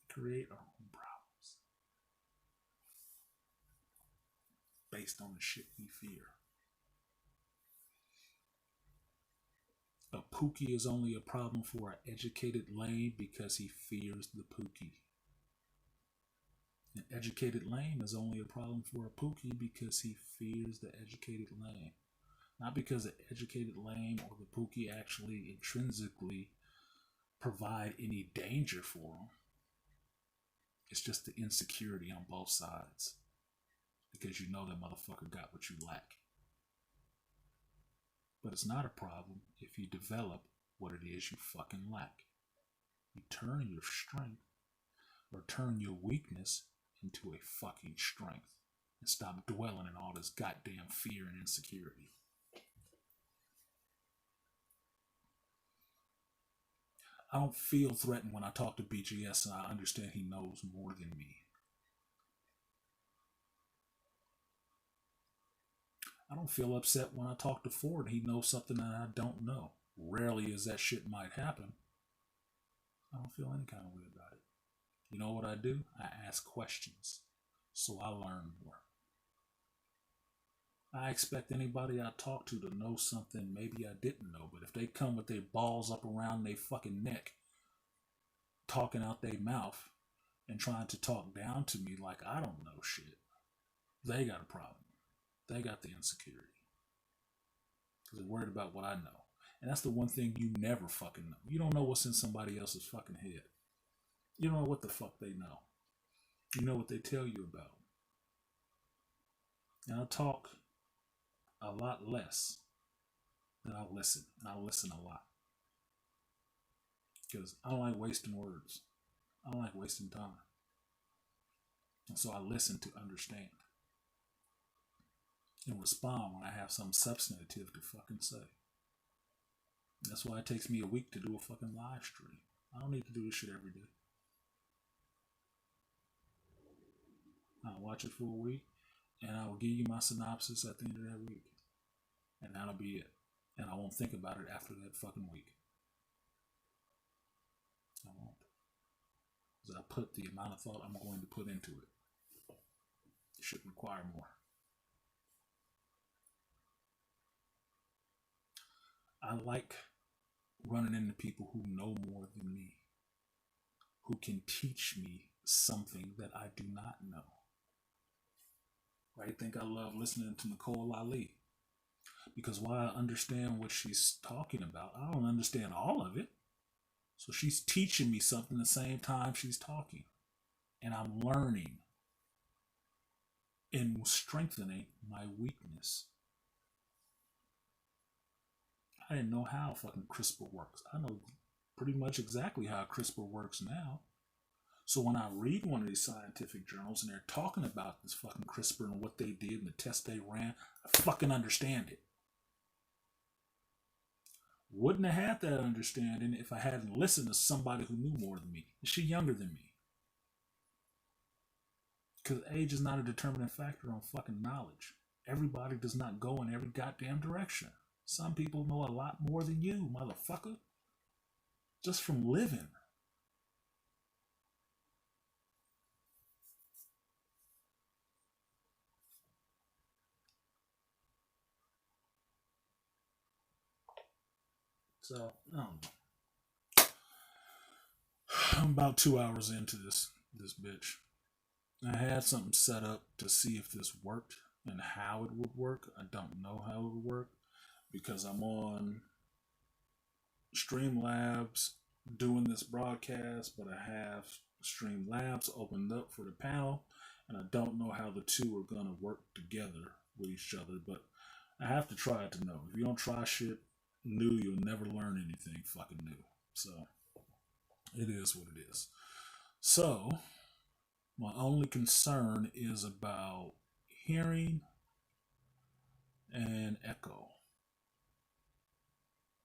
Create our own problems based on the shit we fear. A pookie is only a problem for an educated lame because he fears the pookie. An educated lame is only a problem for a pookie because he fears the educated lame. Not because the educated lame or the pookie actually intrinsically provide any danger for him. It's just the insecurity on both sides. Because you know that motherfucker got what you lack. But it's not a problem if you develop what it is you fucking lack. You turn your strength or turn your weakness into a fucking strength and stop dwelling in all this goddamn fear and insecurity. I don't feel threatened when I talk to BGS and I understand he knows more than me. I don't feel upset when I talk to Ford and he knows something that I don't know. Rarely as that shit might happen. I don't feel any kind of way about it. You know what I do? I ask questions. So I learn more. I expect anybody I talk to know something maybe I didn't know. But if they come with their balls up around their fucking neck, talking out their mouth, and trying to talk down to me like I don't know shit, they got a problem. They got the insecurity. Because they're worried about what I know. And that's the one thing you never fucking know. You don't know what's in somebody else's fucking head. You don't know what the fuck they know. You know what they tell you about. And I talk a lot less than I listen. And I listen a lot. Because I don't like wasting words. I don't like wasting time. And so I listen to understand. And respond when I have something substantive to fucking say. And that's why it takes me a week to do a fucking live stream. I don't need to do this shit every day. I'll watch it for a week, and I will give you my synopsis at the end of that week. And that'll be it. And I won't think about it after that fucking week. I won't. Because I put the amount of thought I'm going to put into it. It should require more. I like running into people who know more than me, who can teach me something that I do not know. I think I love listening to Nicole Ali because while I understand what she's talking about, I don't understand all of it. So she's teaching me something the same time she's talking. And I'm learning and strengthening my weakness. I didn't know how fucking CRISPR works. I know pretty much exactly how CRISPR works now. So when I read one of these scientific journals and they're talking about this fucking CRISPR and what they did and the tests they ran, I fucking understand it. Wouldn't have had that understanding if I hadn't listened to somebody who knew more than me. Is she younger than me? Because age is not a determining factor on fucking knowledge. Everybody does not go in every goddamn direction. Some people know a lot more than you, motherfucker. Just from living. So, I don't know. I'm about 2 hours into this bitch. I had something set up to see if this worked and how it would work. I don't know how it would work because I'm on Streamlabs doing this broadcast, but I have Streamlabs opened up for the panel, and I don't know how the two are going to work together with each other, but I have to try it to know. If you don't try shit new, you'll never learn anything fucking new. So, it is what it is. So, my only concern is about hearing and echo.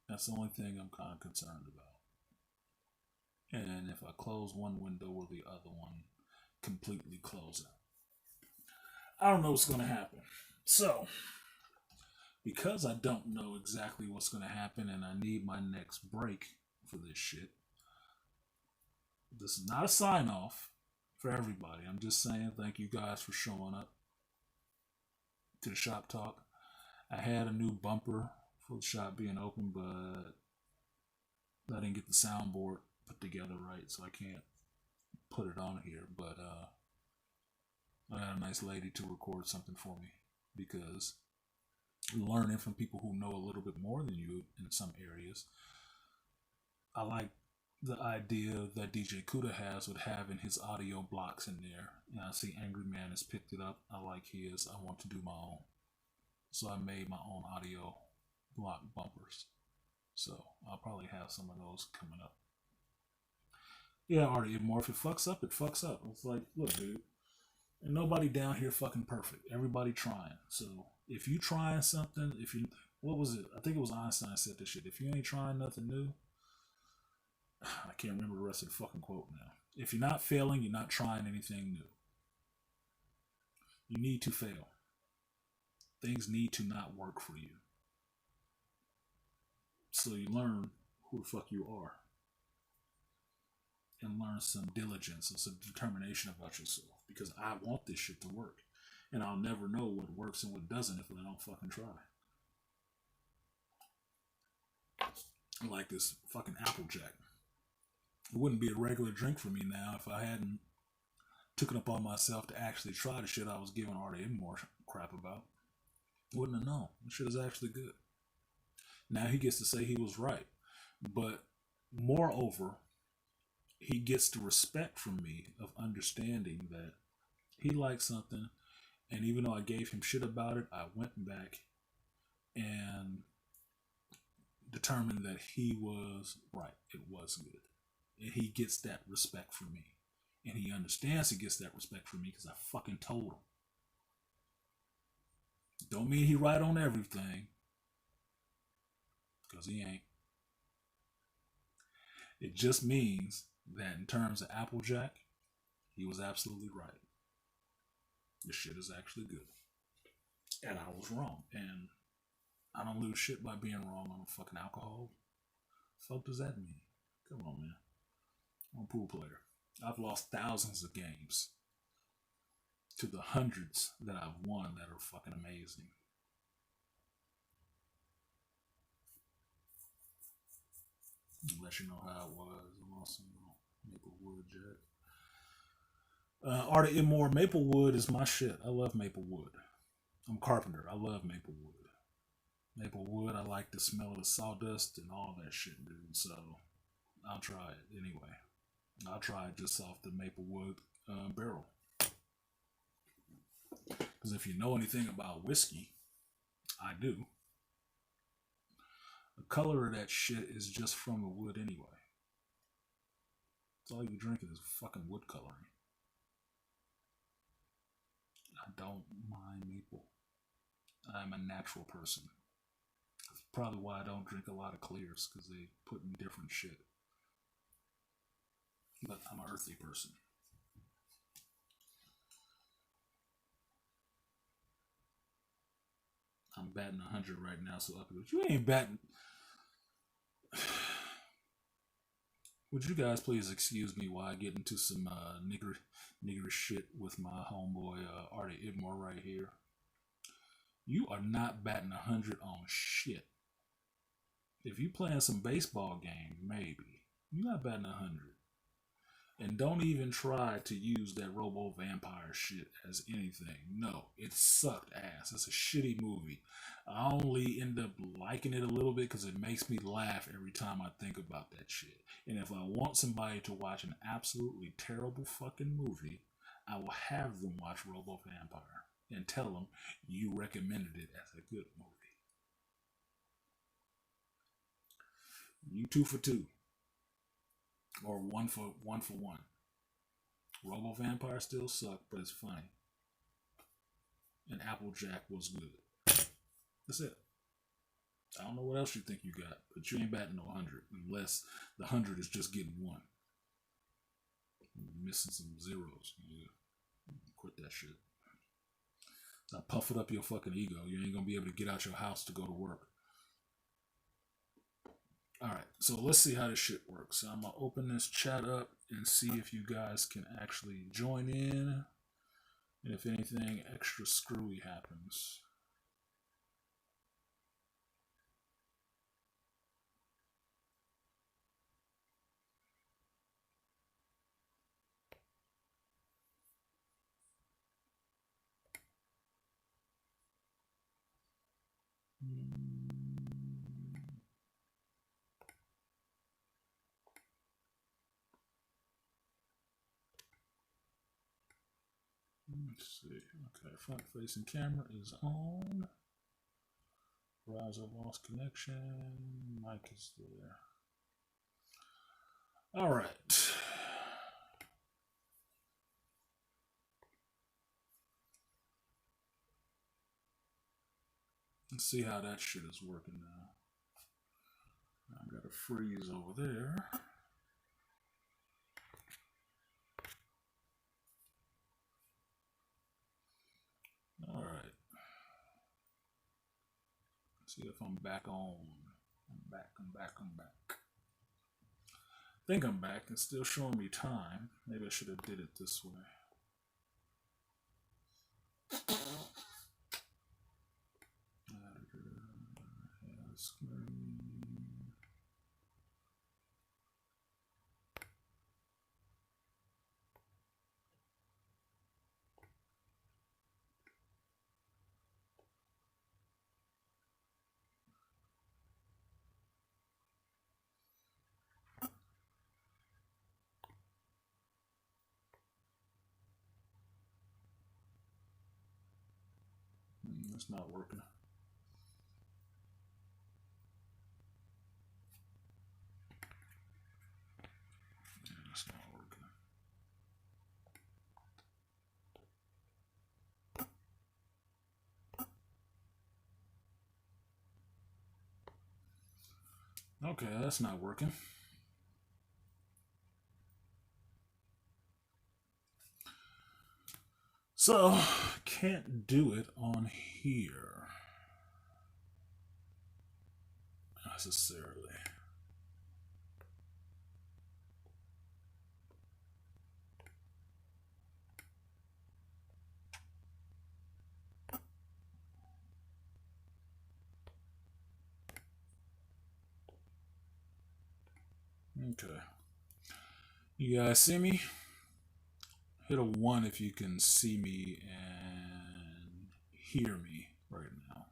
That's the only thing I'm kind of concerned about. And if I close one window or the other one completely close it, I don't know what's going to happen. So, because I don't know exactly what's going to happen and I need my next break for this shit, this is not a sign off for everybody. I'm just saying thank you guys for showing up to the shop talk. I had a new bumper for the shop being open, but I didn't get the soundboard put together right, so I can't put it on here. But I got a nice lady to record something for me because learning from people who know a little bit more than you in some areas. I like the idea that DJ Kuda has with having his audio blocks in there. And I see Angry Man has picked it up. I like his. I want to do my own. So I made my own audio block bumpers. So I'll probably have some of those coming up. Yeah, Artie, if it fucks up, it fucks up. It's like, look, dude, and nobody down here fucking perfect. Everybody trying. So if you trying something, what was it? I think it was Einstein said this shit. If you ain't trying nothing new, I can't remember the rest of the fucking quote now. If you're not failing, you're not trying anything new. You need to fail. Things need to not work for you. So you learn who the fuck you are. And learn some diligence and some determination about yourself. Because I want this shit to work. And I'll never know what works and what doesn't if I don't fucking try. Like this fucking Applejack. It wouldn't be a regular drink for me now if I hadn't took it upon myself to actually try the shit I was giving Artie more crap about. Wouldn't have known. The shit is actually good. Now he gets to say he was right. But moreover, he gets the respect from me of understanding that he liked something, and even though I gave him shit about it, I went back and determined that he was right. It was good. And he gets that respect from me. And he understands he gets that respect from me because I fucking told him. Don't mean he right on everything. Because he ain't. It just means that in terms of Applejack, he was absolutely right. This shit is actually good. And I was wrong. And I don't lose shit by being wrong on fucking alcohol. Fuck does that mean? Come on, man. I'm a pool player. I've lost thousands of games to the hundreds that I've won that are fucking amazing. Let you know how it was. I'm also Maplewood Jack. Art of Immore, Maplewood is my shit. I love Maplewood. I'm a carpenter. I love Maplewood. Maplewood, I like the smell of the sawdust and all that shit, dude. So I'll try it anyway. I'll try it just off the Maplewood barrel. Because if you know anything about whiskey, I do. The color of that shit is just from the wood anyway. That's all you drinking is fucking wood coloring. I don't mind maple. I'm a natural person. That's probably why I don't drink a lot of clears, because they put in different shit. But I'm an earthy person. I'm batting 100 right now, so up you ain't batting. Would you guys please excuse me while I get into some nigger shit with my homeboy Artie Idmore right here? You are not batting 100 on shit. If you playing some baseball game, maybe. You're not batting 100. And don't even try to use that Robo Vampire shit as anything. No, it sucked ass. It's a shitty movie. I only end up liking it a little bit because it makes me laugh every time I think about that shit. And if I want somebody to watch an absolutely terrible fucking movie, I will have them watch Robo Vampire and tell them you recommended it as a good movie. You 2 for 2. Or 1 for 1. Robo Vampire still sucked, but it's funny. And Applejack was good. That's it. I don't know what else you think you got, but you ain't batting no 100 unless the 100 is just getting 1. You're missing some zeros. Yeah. Quit that shit. Now puff it up your fucking ego. You ain't gonna be able to get out your house to go to work. Alright, so let's see how this shit works. I'm gonna open this chat up and see if you guys can actually join in. And if anything extra screwy happens. Let's see. Okay, front facing camera is on. Browser lost connection. Mic is there. All right. Let's see how that shit is working now. I got a freeze over there. All right. Let's see if I'm back on. I'm back. I think I'm back. It's still showing me time. Maybe I should have did it this way. It's not working. It's not working. Okay, that's not working. So, can't do it on here necessarily. Okay. You guys see me? Hit a 1 if you can see me and hear me right now.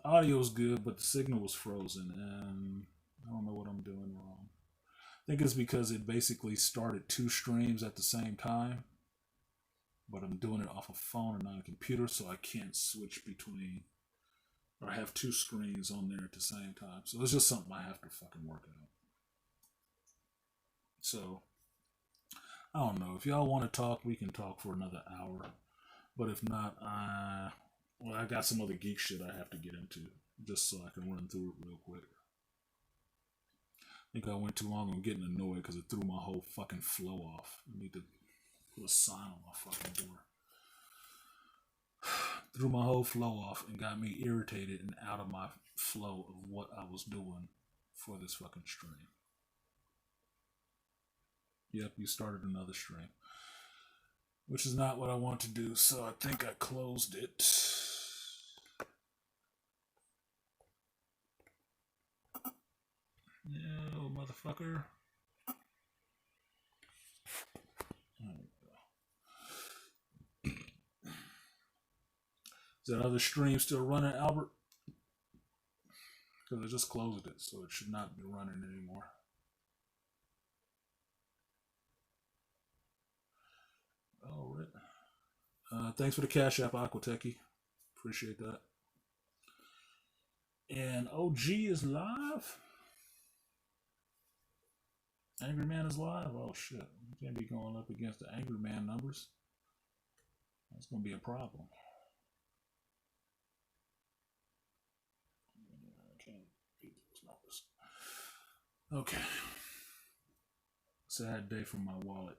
Audio's good, but the signal was frozen, and I don't know what I'm doing wrong. I think it's because it basically started 2 streams at the same time, but I'm doing it off a phone and not a computer, so I can't switch between, or have 2 screens on there at the same time. So it's just something I have to fucking work out. So, I don't know. If y'all want to talk, we can talk for another hour. But if not, I got some other geek shit I have to get into, just so I can run through it real quick. I think I went too long on getting annoyed because it threw my whole fucking flow off. I need to put a sign on my fucking door. Threw my whole flow off and got me irritated and out of my flow of what I was doing for this fucking stream. Yep, you started another stream, which is not what I want to do, so I think I closed it. No, motherfucker. Is that other stream still running, Albert? Because I just closed it, so it should not be running anymore. All right. Thanks for the Cash App, Aquatechie. Appreciate that. And OG is live. Angry Man is live. Oh shit! You can't be going up against the Angry Man numbers. That's gonna be a problem. I can't beat those numbers. Okay. Sad day for my wallet.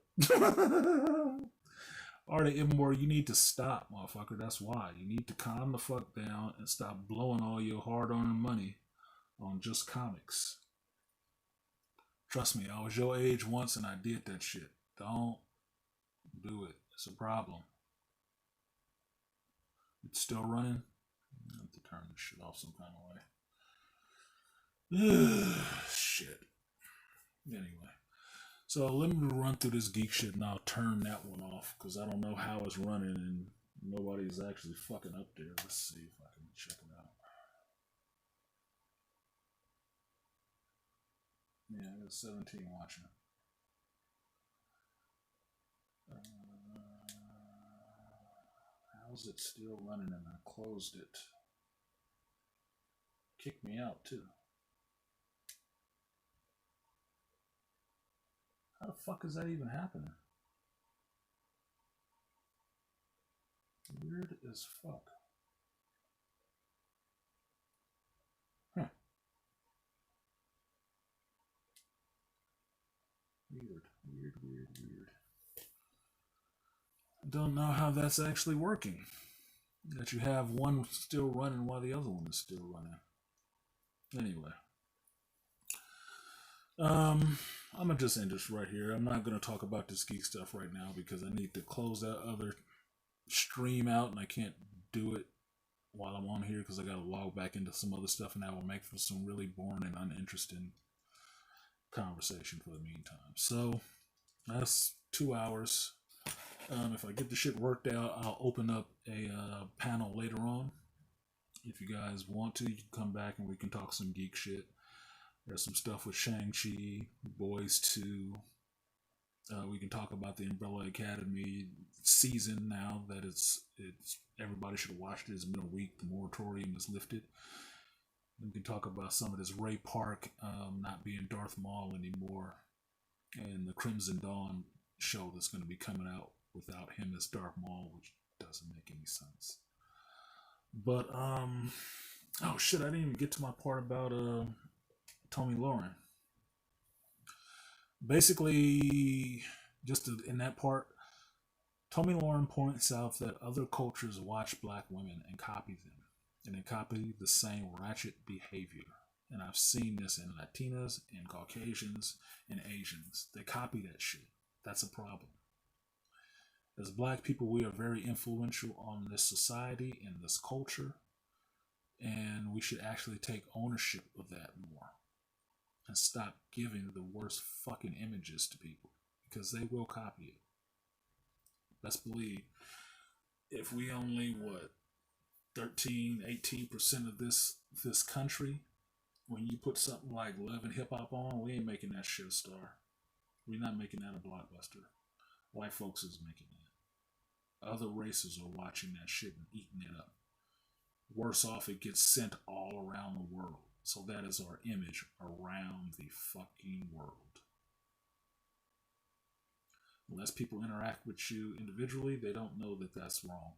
Alright, Immore, you need to stop, motherfucker. That's why. You need to calm the fuck down and stop blowing all your hard-earned money on just comics. Trust me, I was your age once and I did that shit. Don't do it. It's a problem. It's still running. I have to turn this shit off some kind of way. Shit. Anyway. So let me run through this geek shit and I'll turn that one off because I don't know how it's running and nobody's actually fucking up there. Let's see if I can check it out. Yeah, I got 17 watching. How's it still running and I closed it? Kicked me out too. How the fuck is that even happening? Weird as fuck. Huh. Weird. I don't know how that's actually working. That you have one still running while the other one is still running. Anyway. I'm gonna just end this right here. I'm not gonna talk about this geek stuff right now because I need to close that other stream out and I can't do it while I'm on here because I gotta log back into some other stuff and that will make for some really boring and uninteresting conversation for the meantime. So that's 2 hours. If I get the shit worked out, I'll open up a panel later on. If you guys want to, you can come back and we can talk some geek shit. There's some stuff with Shang-Chi, Boys 2. We can talk about the Umbrella Academy season now that it's everybody should have watched it. It's been a week. The moratorium is lifted. We can talk about some of this Ray Park not being Darth Maul anymore, and the Crimson Dawn show that's going to be coming out without him as Darth Maul, which doesn't make any sense. But oh shit, I didn't even get to my part about Tommy Lauren. Basically, in that part, Tommy Lauren points out that other cultures watch black women and copy them, and they copy the same ratchet behavior. And I've seen this in Latinas, in Caucasians, and Asians. They copy that shit. That's a problem. As black people, we are very influential on this society and this culture, and we should actually take ownership of that more. and stop giving the worst fucking images to people because they will copy it. Let's believe if we only 13-18% of this country, when you put something like Love and Hip Hop on, we ain't making that shit a star. We're not making that a blockbuster. White folks is making that. Other races are watching that shit and eating it up. Worse off, it gets sent all around the world. So that is our image around the fucking world. Unless people interact with you individually, they don't know that that's wrong.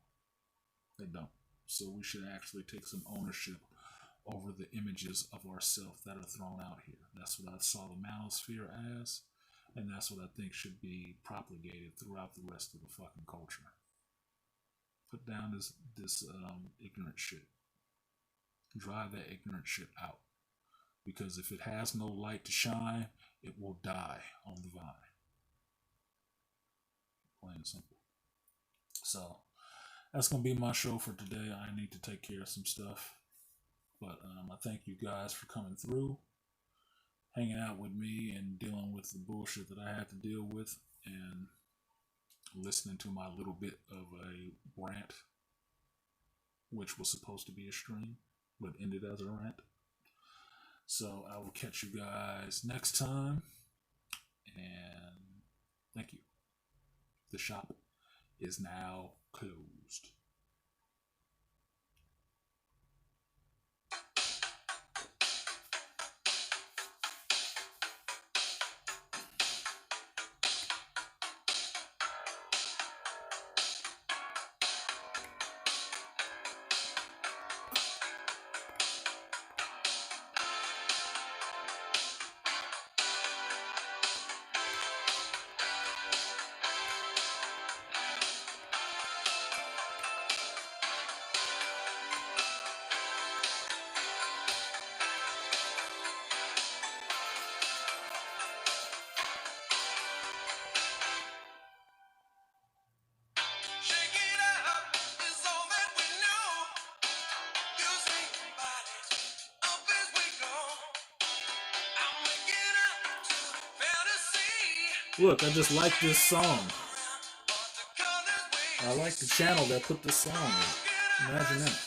They don't. So we should actually take some ownership over the images of ourselves that are thrown out here. That's what I saw the manosphere as, and that's what I think should be propagated throughout the rest of the fucking culture. Put down this ignorant shit. Drive that ignorant shit out. Because if it has no light to shine, it will die on the vine. Plain and simple. So, that's going to be my show for today. I need to take care of some stuff. But I thank you guys for coming through, hanging out with me and dealing with the bullshit that I had to deal with, and listening to my little bit of a rant, which was supposed to be a stream, but ended as a rant. So I will catch you guys next time, and thank you. The shop is now closed. Shake it up is all that we know. Using bodies up as we go. I'm waking up to fantasy. Look, I just like this song. I like the channel that put this song in. Imagine that.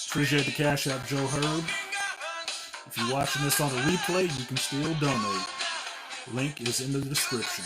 Appreciate the Cash App, Joe Herb. If you're watching this on a replay, you can still donate. Link is in the description.